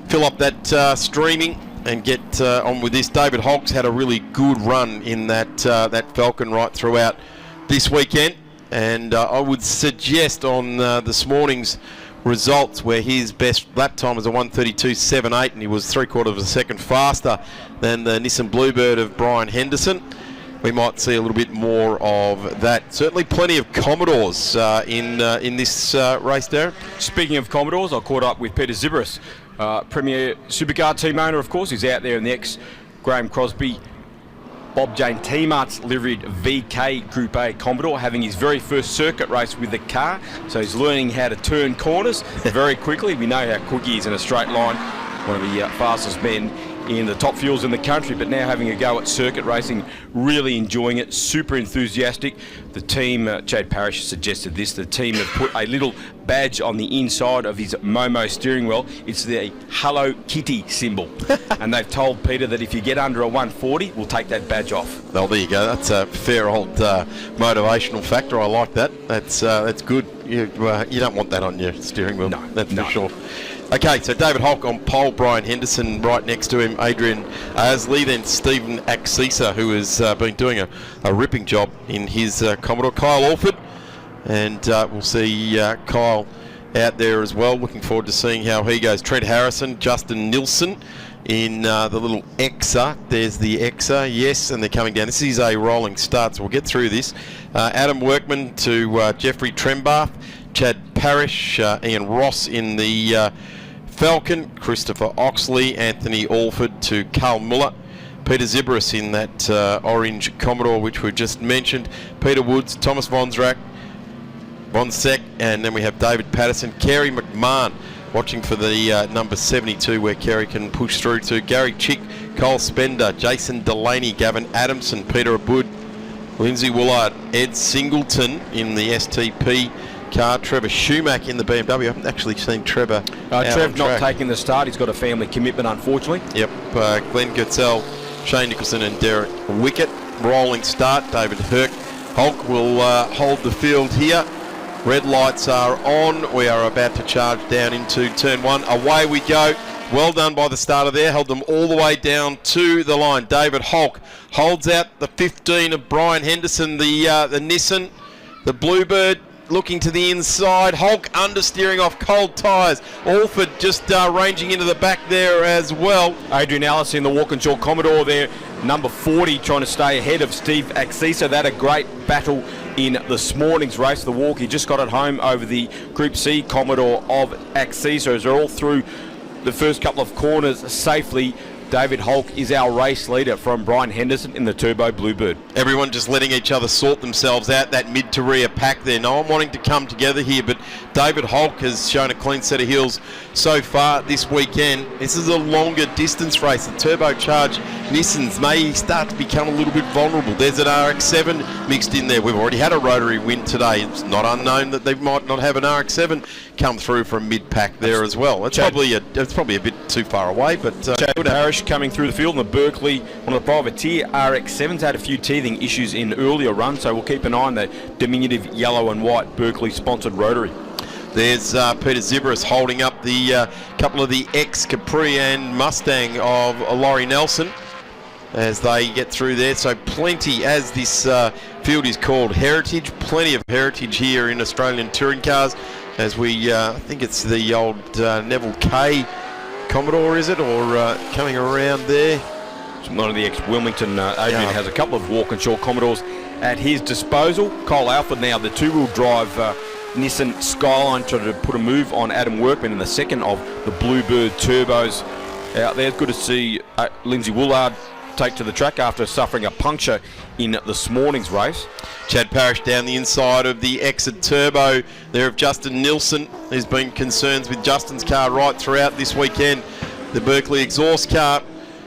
fill up that streaming and get on with this. David Hulk's had a really good run in that Falcon right throughout this weekend, and I would suggest on this morning's results, where his best lap time was a 1:32.78, and he was 3/4 of a second faster than the Nissan Bluebird of Brian Henderson. We might see a little bit more of that. Certainly plenty of Commodores in this race, Darren. Speaking of Commodores, I caught up with Peter Zibris, Premier Supercar team owner, of course. He's out there in the ex-Graham Crosby Bob Jane T-Mart's liveried VK Group A Commodore, having his very first circuit race with the car. So he's learning how to turn corners very quickly. We know how quick he is in a straight line, one of the fastest men in the top fuels in the country, but now having a go at circuit racing, really enjoying it, super enthusiastic. The team, Chad Parrish suggested this, the team have put a little badge on the inside of his Momo steering wheel. It's the Hello Kitty symbol. And they've told Peter that if you get under a 140, we'll take that badge off. Well, there you go. That's a fair old motivational factor. I like that. That's good. You don't want that on your steering wheel. No, that's for sure. Okay, so David Hulk on pole, Brian Henderson right next to him, Adrian Asley, then Stephen Axisa, who has been doing a ripping job in his Commodore, Kyle Alford, and we'll see Kyle out there as well. Looking forward to seeing how he goes. Trent Harrison, Justin Nilsson in the little Exa. There's the Exa, yes, and they're coming down. This is a rolling start, so we'll get through this. Adam Workman to Jeffrey Trembath, Chad Parrish, Ian Ross in the Falcon, Christopher Oxley, Anthony Alford to Carl Muller, Peter Zibris in that orange Commodore which we just mentioned, Peter Woods, Thomas Von Zrak, and then we have David Patterson, Kerry McMahon watching for the number 72 where Kerry can push through to Gary Chick, Cole Spender, Jason Delaney, Gavin Adamson, Peter Abud, Lindsay Woolard, Ed Singleton in the STP car, Trevor Schumack in the BMW. I haven't actually seen Trevor. Trev not taking the start. He's got a family commitment, unfortunately. Yep. Glenn Gertzel, Shane Nicholson and Derek Wickett. Rolling start. David Hulk will hold the field here. Red lights are on. We are about to charge down into turn one. Away we go. Well done by the starter there. Held them all the way down to the line. David Hulk holds out the 15 of Brian Henderson, the Nissan, the Bluebird. Looking to the inside, Hulk understeering off cold tyres. Alford just ranging into the back there as well. Adrian Ellis in the Walkinshaw Commodore there, number 40, trying to stay ahead of Steve Axisa. That a great battle in this morning's race. The Walkie just got it home over the Group C Commodore of Axisa as they're all through the first couple of corners safely. David Hulk is our race leader from Brian Henderson in the Turbo Bluebird. Everyone just letting each other sort themselves out, that mid to rear pack there. No one wanting to come together here, but David Hulk has shown a clean set of heels so far this weekend. This is a longer distance race. The turbocharged Nissans may start to become a little bit vulnerable. There's an RX-7 mixed in there. We've already had a rotary win today. It's not unknown that they might not have an RX-7 come through from mid-pack there as well. It's probably a bit too far away, but Chad Parrish coming through the field, and the Berkeley, one of the privateer RX-7s, had a few teething issues in earlier runs, so we'll keep an eye on the diminutive yellow and white Berkeley-sponsored rotary. There's Peter Zibris holding up the couple of the ex-Capri and Mustang of Laurie Nelson as they get through there. So plenty, as this field is called Heritage, plenty of heritage here in Australian touring cars. As we, I think it's the old Neville K Commodore, is it? Or coming around there? It's one of the ex-Wilmington. Adrian has a couple of Walkinshaw Commodores at his disposal. Kyle Alford now, the two-wheel drive Nissan Skyline, trying to put a move on Adam Workman in the second of the Bluebird turbos out there. It's good to see Lindsay Woolard take to the track after suffering a puncture in this morning's race. Chad Parrish down the inside of the Exit Turbo there of Justin Nilsson. There's been concerns with Justin's car right throughout this weekend. The Berkeley exhaust car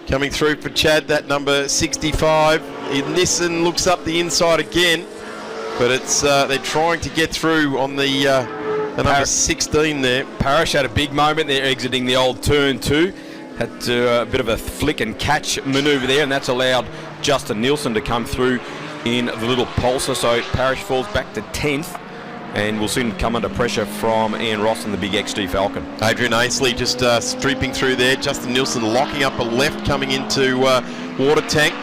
coming through for Chad, that number 65. Nissan looks up the inside again, but it's they're trying to get through on the number 16 there. Parrish had a big moment there exiting the old turn 2. Had a bit of a flick and catch manoeuvre there, and that's allowed Justin Nilsson to come through in the little Pulsar. So Parrish falls back to 10th, and will soon come under pressure from Ian Ross and the big XD Falcon. Adrian Ainsley just streeping through there. Justin Nilsson locking up a left coming into Water Tank.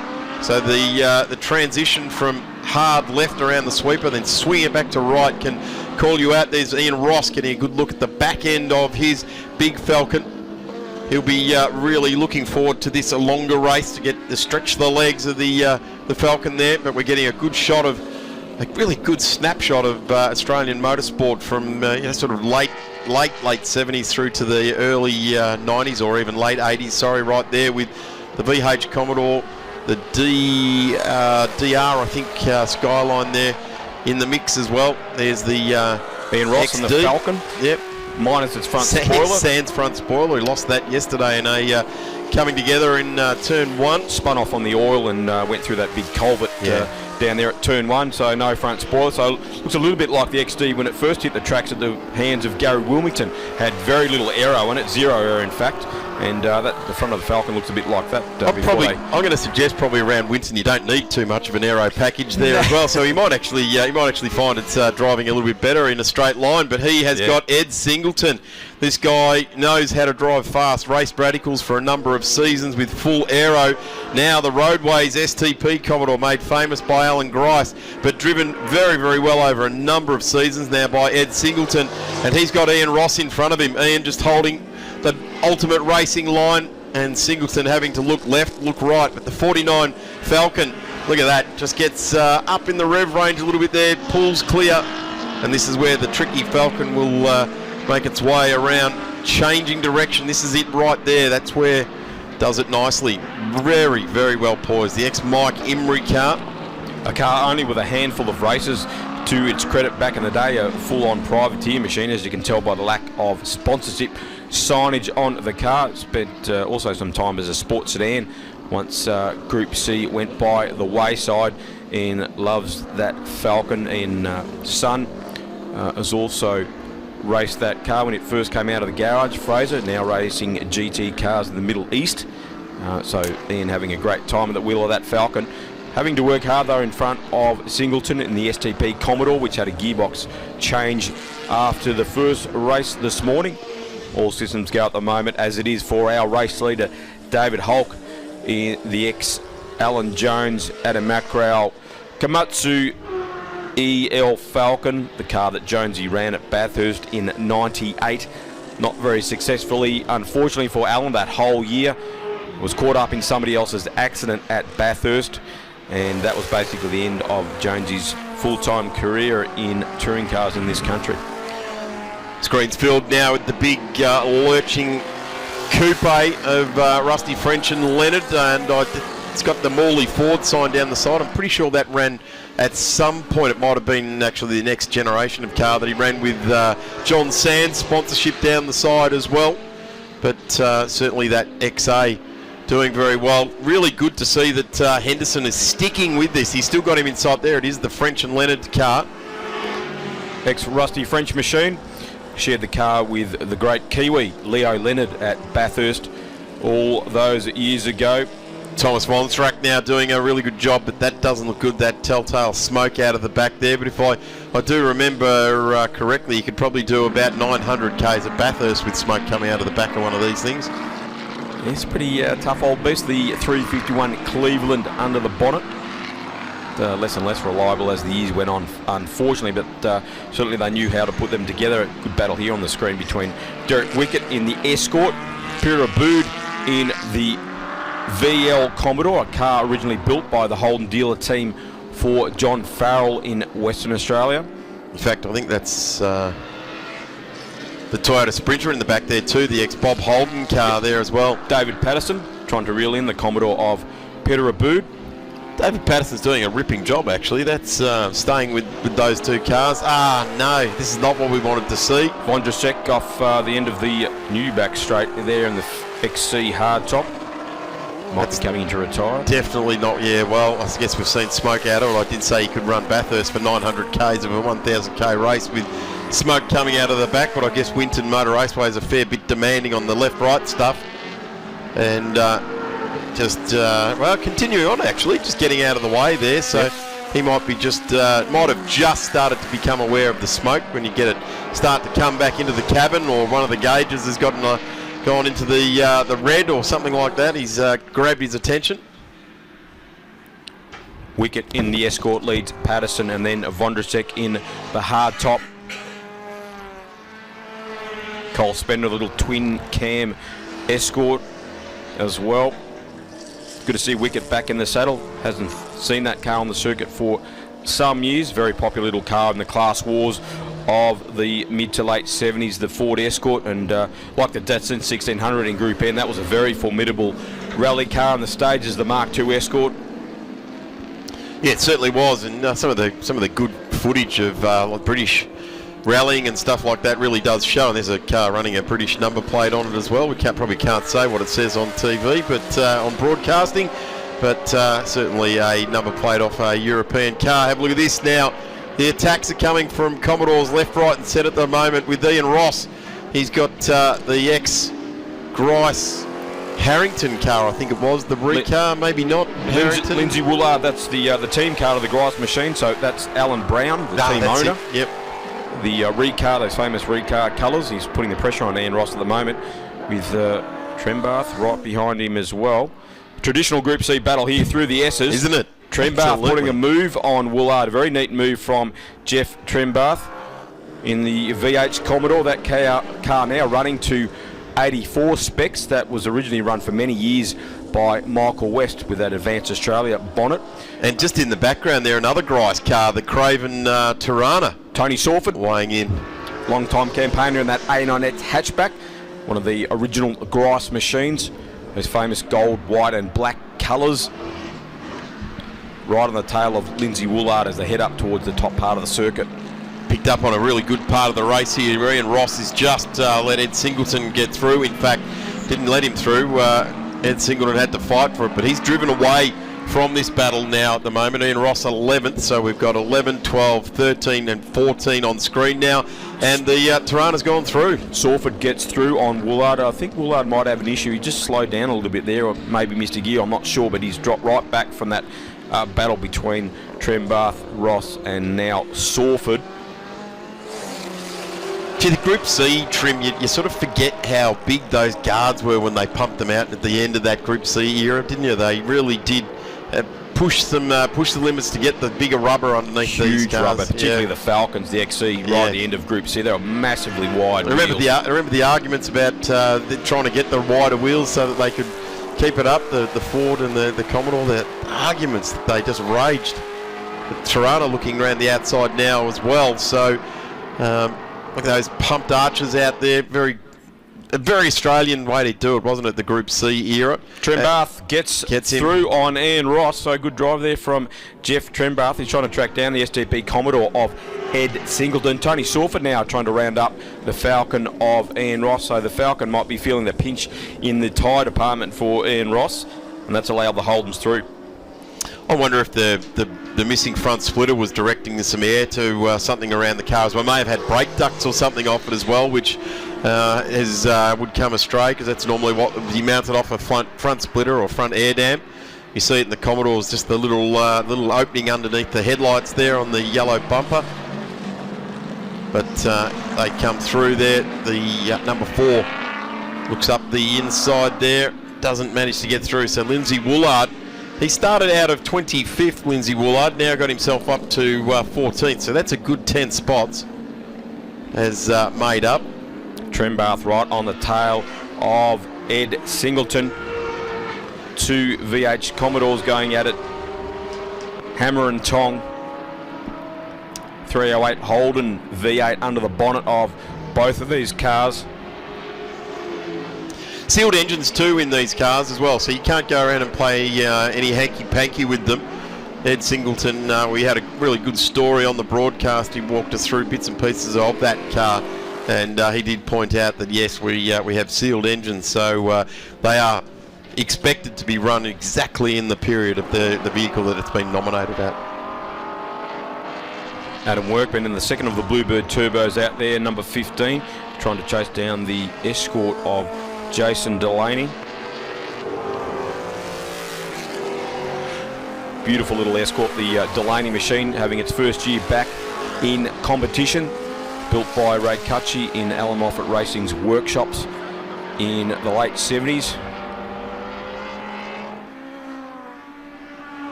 So the transition from hard left around the sweeper, then swing it back to right can call you out. There's Ian Ross getting a good look at the back end of his big Falcon. he'll be really looking forward to this longer race to stretch the legs of the Falcon there. But we're getting a good shot of a really good snapshot of Australian motorsport from sort of late 70s through to the early 90s or even late 80s. Sorry, right there with the VH Commodore, the DR I think Skyline there in the mix as well. There's the Ian Ross XD. and the Falcon. Yep. Minus its front spoiler. Sans front spoiler. He lost that yesterday in a coming together in turn 1. Spun off on the oil and went through that big culvert down there at turn 1, so no front spoiler. So it looks a little bit like the XD when it first hit the tracks at the hands of Gary Wilmington. Had very little aero in it, 0 aero in fact, and the front of the Falcon looks a bit like that. I'm going to suggest probably around Winton you don't need too much of an aero package there as well. So he might actually find it's driving a little bit better in a straight line. But he has got Ed Singleton. This guy knows how to drive fast. Raced Radicals for a number of seasons with full aero. Now the Roadways STP Commodore, made famous by Alan Grice, but driven very, very well over a number of seasons now by Ed Singleton. And he's got Ian Ross in front of him. Ian just holding the ultimate racing line, and Singleton having to look left, look right. But the 49 Falcon, look at that, just gets up in the rev range a little bit there, pulls clear. And this is where the tricky Falcon will make its way around, changing direction. This is it right there. That's where does it nicely. Very, very well poised. The ex-Mike Emery car. A car only with a handful of races. To its credit, back in the day, a full-on privateer machine, as you can tell by the lack of sponsorship signage on the car. Spent also some time as a sports sedan once Group C went by the wayside. And loves that Falcon. And Son has also raced that car when it first came out of the garage. Fraser now racing GT cars in the Middle East. So Ian having a great time at the wheel of that Falcon. Having to work hard though in front of Singleton in the STP Commodore, which had a gearbox change after the first race this morning. All systems go at the moment, as it is for our race leader David Hulk in the ex-Alan Jones, Adam Mackrell Komatsu EL Falcon, the car that Jonesy ran at Bathurst in '98. Not very successfully, unfortunately for Alan, that whole year. Was caught up in somebody else's accident at Bathurst, and that was basically the end of Jonesy's full-time career in touring cars in this country. It's Greensfield now with the big lurching coupe of Rusty French and Leonard, and it's got the Morley Ford sign down the side. I'm pretty sure that ran at some point. It might have been actually the next generation of car that he ran with John Sands sponsorship down the side as well. But certainly that XA doing very well. Really good to see that Henderson is sticking with this. He's still got him inside there. It is the French and Leonard car. Ex-Rusty French machine. Shared the car with the great Kiwi Leo Leonard at Bathurst all those years ago. Thomas Vonstrak now doing a really good job, but that doesn't look good, that telltale smoke out of the back there. But if I do remember correctly, you could probably do about 900 Ks at Bathurst with smoke coming out of the back of one of these things. It's a pretty tough old beast, the 351 Cleveland under the bonnet. Less and less reliable as the years went on, unfortunately, but certainly they knew how to put them together. A good battle here on the screen between Derek Wickett in the Escort, Pira Abood in the VL Commodore, a car originally built by the Holden dealer team for John Farrell in Western Australia. In fact, I think that's the Toyota Sprinter in the back there too, the ex-Bob Holden car there as well. David Patterson trying to reel in the Commodore of Peter Abood. David Patterson's doing a ripping job actually. That's staying with those two cars. No, this is not what we wanted to see. Vondrasek off the end of the new back straight there in the XC hardtop. Might be coming into retire. Definitely not, yeah. Well, I guess we've seen smoke out of it. I did say he could run Bathurst for 900 Ks of a 1,000 K race with smoke coming out of the back, but I guess Winton Motor Raceway is a fair bit demanding on the left-right stuff. And continuing on actually, just getting out of the way there. So he might have just started to become aware of the smoke when you get it start to come back into the cabin, or one of the gauges has gone into the red or something like that. He's grabbed his attention. Wickett in the Escort leads Patterson, and then Vondrasek in the hardtop. Cole Spender, a little twin cam Escort as well. Good to see Wicket back in the saddle. Hasn't seen that car on the circuit for some years. Very popular little car in the class wars of the mid to late 70s, the Ford Escort, and like the Datsun 1600 in Group N, that was a very formidable rally car on the stages, the Mark II Escort. Yeah, it certainly was, and some of the good footage of like British rallying and stuff like that really does show. And there's a car running a British number plate on it as well. We probably can't say what it says on TV, but on broadcasting, but certainly a number plate off a European car. Have a look at this now. The attacks are coming from Commodores left, right and centre at the moment with Ian Ross. He's got the ex-Grice Harrington car, I think it was, the car, maybe not. Harrington. Lindsay Woolard, that's the team car of the Grice machine, so that's Alan Brown, the team owner. It. Yep. The Recar, those famous Recar colours. He's putting the pressure on Ian Ross at the moment with Trembath right behind him as well. Traditional Group C battle here through the S's. Isn't it? Trembath putting a move on Woolard. A very neat move from Jeff Trembath in the VH Commodore. That car now running to 84 specs. That was originally run for many years by Michael West with that Advance Australia bonnet. And just in the background there, another Grice car, the Craven Tirana. Tony Sawford weighing in. Long-time campaigner in that A9X hatchback. One of the original Grice machines. Those famous gold, white and black colours. Right on the tail of Lindsay Woolard as they head up towards the top part of the circuit. Picked up on a really good part of the race here. Ian Ross has just let Ed Singleton get through. In fact, didn't let him through. Ed Singleton had to fight for it, but he's driven away from this battle now at the moment. Ian Ross 11th, so we've got 11, 12, 13 and 14 on screen now, and the Tirana's gone through. Sawford gets through on Woolard. I think Woolard might have an issue. He just slowed down a little bit there, or maybe missed a gear, I'm not sure, but he's dropped right back from that battle between Trembath, Ross and now Sawford. Gee, the Group C trim, you sort of forget how big those guards were when they pumped them out at the end of that Group C era, didn't you? They really did push the limits to get the bigger rubber underneath these cars. Huge rubber, particularly the Falcons, the XC, right at the end of Group C. They were massively wide. I remember the arguments about trying to get the wider wheels so that they could keep it up, the Ford and the Commodore. The arguments that they just raged. The Tirana looking around the outside now as well, so look at those pumped arches out there. A very Australian way to do it, wasn't it? The Group C era. Trembath gets through on Ian Ross. So good drive there from Jeff Trembath. He's trying to track down the SDP Commodore of Ed Singleton. Tony Sawford now trying to round up the Falcon of Ian Ross. So the Falcon might be feeling the pinch in the tyre department for Ian Ross, and that's allowed the Holdens through. I wonder if the missing front splitter was directing some air to something around the car. We may have had brake ducts or something off it as well, which would come astray, because that's normally what you mounted off a front splitter or front air dam. You see it in the Commodores, just the little opening underneath the headlights there on the yellow bumper. But they come through there. The number 4 looks up the inside there, doesn't manage to get through. So Lindsay Woolard, he started out of 25th, Lindsay Woolard, now got himself up to 14th. So that's a good 10 spots has made up. Trembath right on the tail of Ed Singleton. 2 VH Commodores going at it. Hammer and tong. 308 Holden V8 under the bonnet of both of these cars. Sealed engines too in these cars as well, so you can't go around and play any hanky-panky with them. Ed Singleton, we had a really good story on the broadcast. He walked us through bits and pieces of that car, and he did point out that yes, we have sealed engines, so they are expected to be run exactly in the period of the vehicle that it's been nominated at. Adam Workman in the second of the Bluebird turbos out there, number 15, trying to chase down the Escort of Jason Delaney. Beautiful little Escort, the Delaney machine, having its first year back in competition. Built by Ray Cutchy in Alan Moffat Racing's workshops in the late 70s.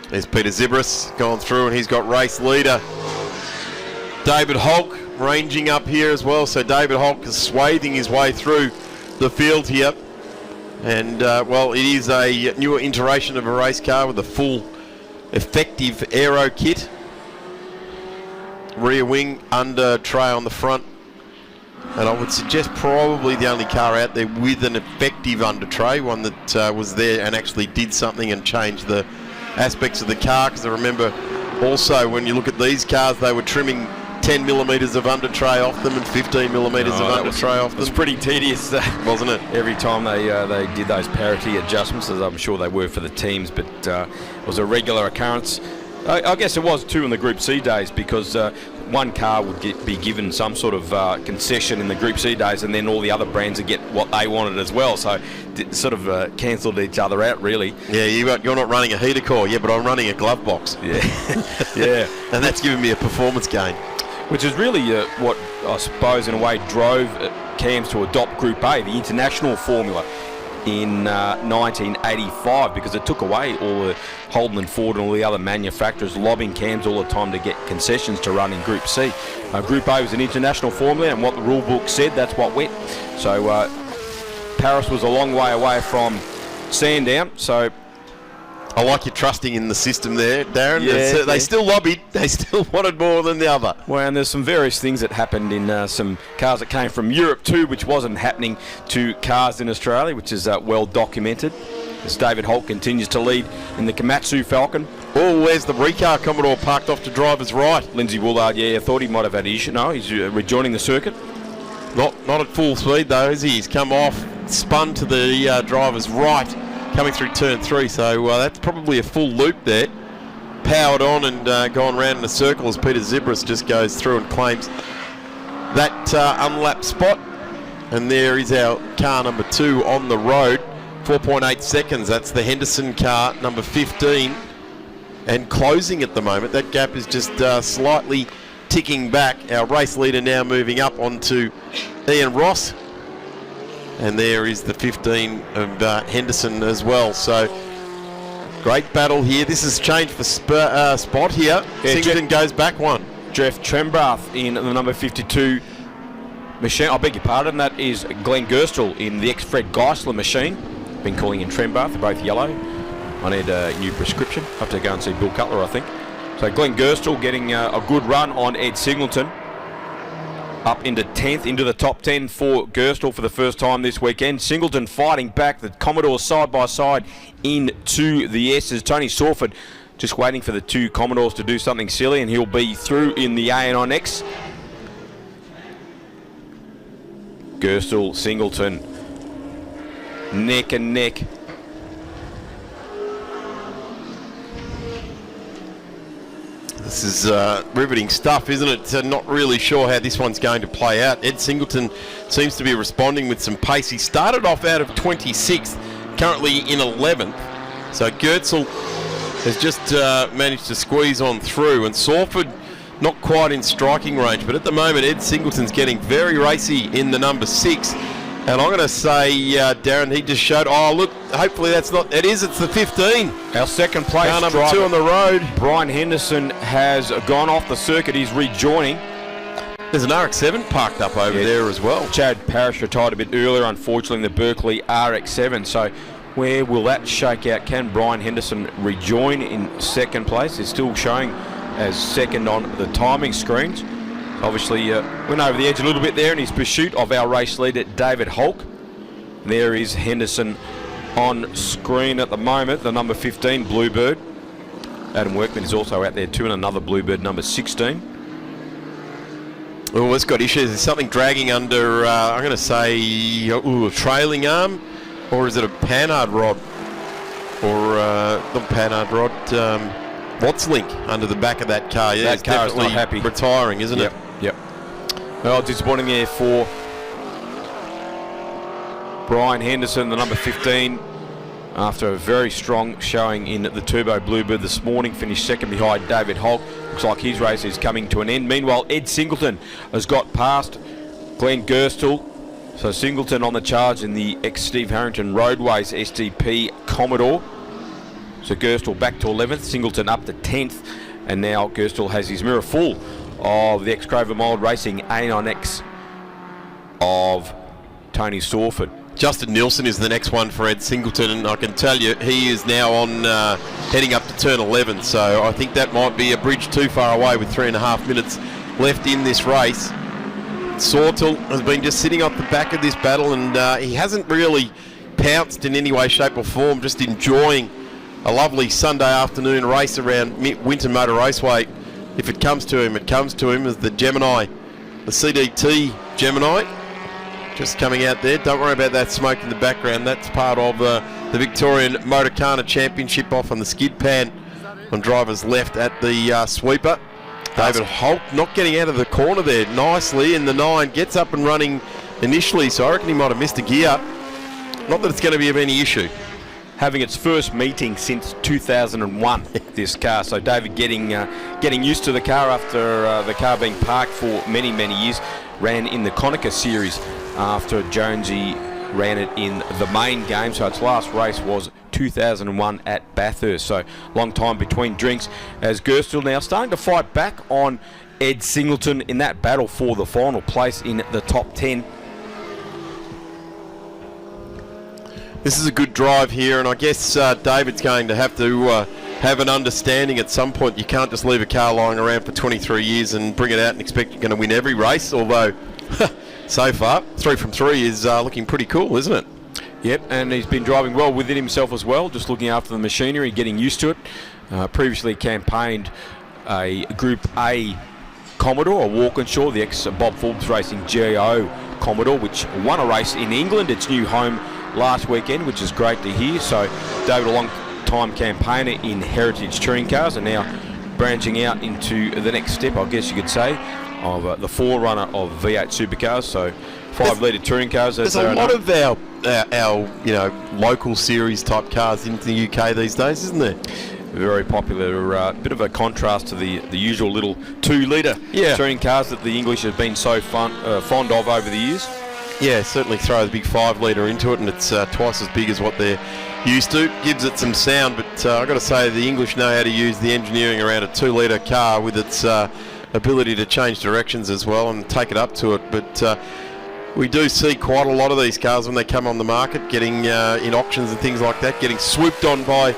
There's Peter Zibris gone through, and he's got race leader David Holk ranging up here as well. So David Holk is swathing his way through the field here. And, well, it is a newer iteration of a race car with a full effective aero kit. Rear wing, under tray on the front. And I would suggest probably the only car out there with an effective under tray, one that was there and actually did something and changed the aspects of the car. Because I remember also when you look at these cars, they were trimming 10 millimetres of under tray off them and 15 millimetres of under tray off them. It was pretty tedious, wasn't it? Every time they did those parity adjustments, as I'm sure they were for the teams, but it was a regular occurrence. I guess it was too in the Group C days, because one car would be given some sort of concession in the Group C days, and then all the other brands would get what they wanted as well. So it sort of cancelled each other out, really. Yeah, you're not running a heater core, yeah, but I'm running a glove box. Yeah, yeah. And that's giving me a performance gain. Which is really what I suppose in a way drove CAMS to adopt Group A, the international formula, in 1985, because it took away all the Holden and Ford and all the other manufacturers lobbying CAMS all the time to get concessions to run in Group C. Group A was an international formula, and what the rule book said, that's what went. So Paris was a long way away from Sandown, so I like you trusting in the system there, Darren. Yeah, they still lobbied. They still wanted more than the other. Well, and there's some various things that happened in some cars that came from Europe too, which wasn't happening to cars in Australia, which is well documented. As David Holt continues to lead in the Komatsu Falcon. Oh, where's the Ricar Commodore parked off to driver's right? Lindsay Woolard, yeah, I thought he might have had an issue. No, he's rejoining the circuit. Not at full speed though, is he? He's come off, spun to the driver's right, coming through turn 3, so that's probably a full loop there. Powered on and gone round in a circle as Peter Zibris just goes through and claims that unlapped spot. And there is our car number 2 on the road. 4.8 seconds, that's the Henderson car, number 15. And closing at the moment, that gap is just slightly ticking back. Our race leader now moving up onto Ian Ross. And there is the 15 of Henderson as well. So, great battle here. This has changed for spot here. Yeah, Singleton goes back one. Jeff Trembrath in the number 52 machine. I beg your pardon, that is Glenn Gerstle in the ex-Fred Geisler machine. Been calling in Trembrath, they're both yellow. I need a new prescription. I have to go and see Bill Cutler, I think. So Glenn Gerstle getting a good run on Ed Singleton. Up into 10th, into the top 10 for Gerstle for the first time this weekend. Singleton fighting back, the Commodore side by side into the S's. Tony Sawford just waiting for the two Commodores to do something silly, and he'll be through in the A&IX. Gerstle, Singleton, neck and neck. This is riveting stuff, isn't it? Not really sure how this one's going to play out. Ed Singleton seems to be responding with some pace. He started off out of 26th, currently in 11th. So Gerstle has just managed to squeeze on through, and Sawford not quite in striking range, but at the moment Ed Singleton's getting very racy in the number 6. And I'm going to say, Darren, he just showed, oh look, hopefully that's not, it's the 15. Our second place Car number driver, 2 on the road. Brian Henderson has gone off the circuit. He's rejoining. There's an RX-7 parked up over there as well. Chad Parrish retired a bit earlier, unfortunately, in the Berkeley RX-7. So where will that shake out? Can Brian Henderson rejoin in second place? He's still showing as second on the timing screens. Obviously went over the edge a little bit there in his pursuit of our race leader, David Hulk. There is Henderson on screen at the moment, the number 15 Bluebird. Adam Workman is also out there too, and another Bluebird, number 16. Oh, it's got issues. There's something dragging under, I'm going to say, a trailing arm, or is it a Panhard rod? Or, not Panhard rod, Watts link under the back of that car. Yeah, that car is not happy. Retiring, isn't it? Yep. Well, disappointing there for Brian Henderson, the number 15, after a very strong showing in the Turbo Bluebird this morning. Finished second behind David Holt. Looks like his race is coming to an end. Meanwhile, Ed Singleton has got past Glenn Gerstle. So Singleton on the charge in the ex-Steve Harrington Roadways STP Commodore. So Gerstle back to 11th, Singleton up to 10th, and now Gerstle has his mirror full of the ex-Crover Mould Racing A9X of Tony Sawford. Justin Nielsen is the next one for Ed Singleton, and I can tell you he is now on heading up to turn 11, so I think that might be a bridge too far away with 3.5 minutes left in this race. Sawtell has been just sitting off the back of this battle, and he hasn't really pounced in any way, shape or form, just enjoying a lovely Sunday afternoon race around Winton Motor Raceway. If it comes to him, it comes to him as the Gemini, the CDT Gemini, just coming out there. Don't worry about that smoke in the background. That's part of the Victorian Motorcana Championship off on the skid pan on driver's left at the sweeper. David Holt not getting out of the corner there nicely, and the 9 gets up and running initially, so I reckon he might have missed a gear. Not that it's going to be of any issue. Having its first meeting since 2001, this car. So David getting used to the car after the car being parked for many, many years. Ran in the Konica series after Jonesy ran it in the main game. So its last race was 2001 at Bathurst. So long time between drinks, as Gerstle now starting to fight back on Ed Singleton in that battle for the final place in the top 10. This is a good drive here, and I guess David's going to have an understanding at some point. You can't just leave a car lying around for 23 years and bring it out and expect you're going to win every race, although so far 3 from 3 is looking pretty cool, isn't it? Yep, and he's been driving well within himself as well, just looking after the machinery, getting used to it. Previously campaigned a Group A Commodore, a Walkinshaw, the ex-Bob Forbes Racing GO Commodore, which won a race in England, its new home, last weekend, which is great to hear. So David, a long-time campaigner in heritage touring cars, and now branching out into the next step, I guess you could say, of the forerunner of V8 supercars. So 5-litre touring cars. There's a lot of our local series type cars into the UK these days, isn't there? Very popular. Bit of a contrast to the usual little 2-litre touring cars that the English have been so fond of over the years. Yeah, certainly throw the big 5-litre into it, and it's twice as big as what they're used to. Gives it some sound, but I've got to say the English know how to use the engineering around a 2-litre car with its ability to change directions as well and take it up to it. But we do see quite a lot of these cars when they come on the market, getting in auctions and things like that, getting swooped on by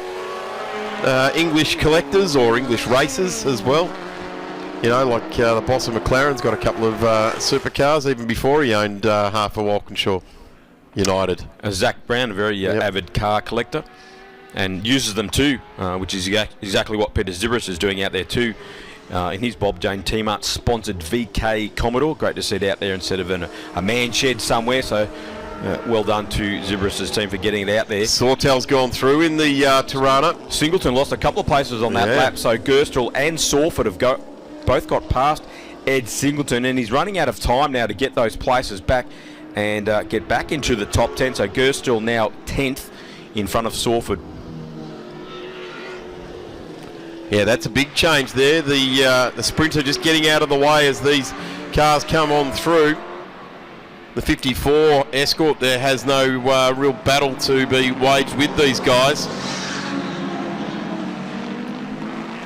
English collectors or English racers as well. You know, like the boss of McLaren's got a couple of supercars even before he owned half of Walkinshaw United. Zach Brown, a very avid car collector, and uses them too, which is exactly what Peter Zibris is doing out there too. In his Bob Jane T-Mart sponsored VK Commodore. Great to see it out there instead of in a man shed somewhere. So well done to Zibris' team for getting it out there. Sawtell's gone through in the Tirana. Singleton lost a couple of places on that lap, so Gerstle and Sawford have both got past Ed Singleton, and he's running out of time now to get those places back and get back into the top 10. So Gerstle now 10th in front of Sawford. Yeah, that's a big change there. The Sprinter just getting out of the way as these cars come on through. The 54 Escort there has no real battle to be waged with these guys.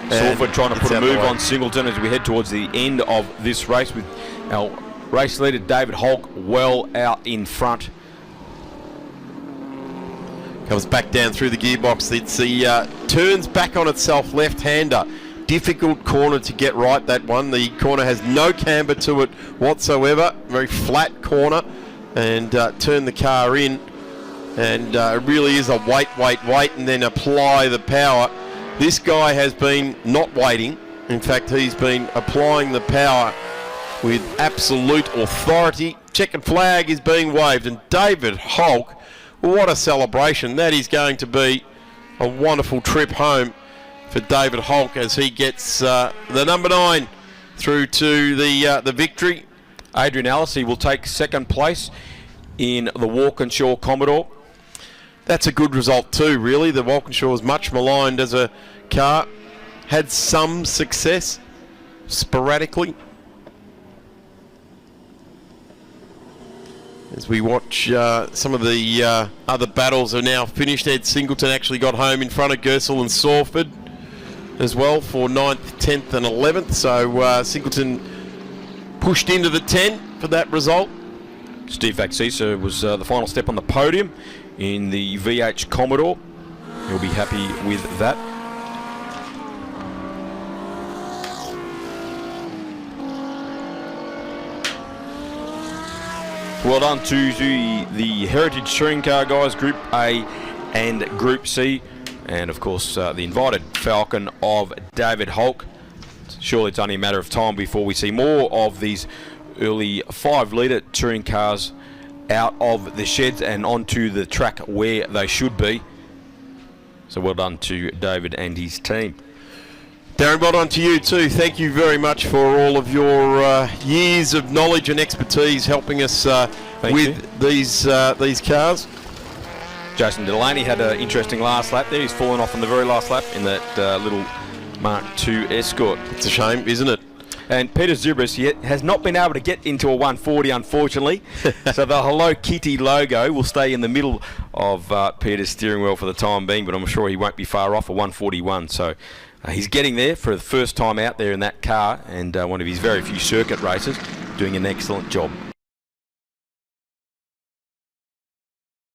Sawford trying to put a move on Singleton as we head towards the end of this race, with our race leader David Hulk well out in front. Comes back down through the gearbox. It's the turns back on itself, left-hander. Difficult corner to get right, that one. The corner has no camber to it whatsoever. Very flat corner, and turn the car in. And it really is a wait, and then apply the power. This guy has been not waiting. In fact, he's been applying the power with absolute authority. Checkered flag is being waved, and David Hulk, what a celebration. That is going to be a wonderful trip home for David Hulk as he gets the number 9 through to the victory. Adrian Allisey will take second place in the Walkinshaw Commodore. That's a good result too, really. The Walkinshaw is much maligned as a car. Had some success, sporadically. As we watch some of the other battles are now finished. Ed Singleton actually got home in front of Gerstle and Sawford as well for 9th, 10th and 11th. So Singleton pushed into the 10 for that result. Steve Vaxisa was the final step on the podium in the VH Commodore. He'll be happy with that. Well done to the Heritage Touring Car guys, Group A and Group C. And of course the invited Falcon of David Hulk. Surely it's only a matter of time before we see more of these early 5-litre touring cars out of the sheds and onto the track where they should be. So well done to David and his team. Darren, well done to you too. Thank you very much for all of your years of knowledge and expertise helping us with these cars. Jason Delaney had an interesting last lap there. He's fallen off on the very last lap in that little Mark II Escort. It's a shame, isn't it? And Peter Zubris has not been able to get into a 140, unfortunately. So the Hello Kitty logo will stay in the middle of Peter's steering wheel for the time being, but I'm sure he won't be far off a 141. So he's getting there for the first time out there in that car, and one of his very few circuit races, doing an excellent job.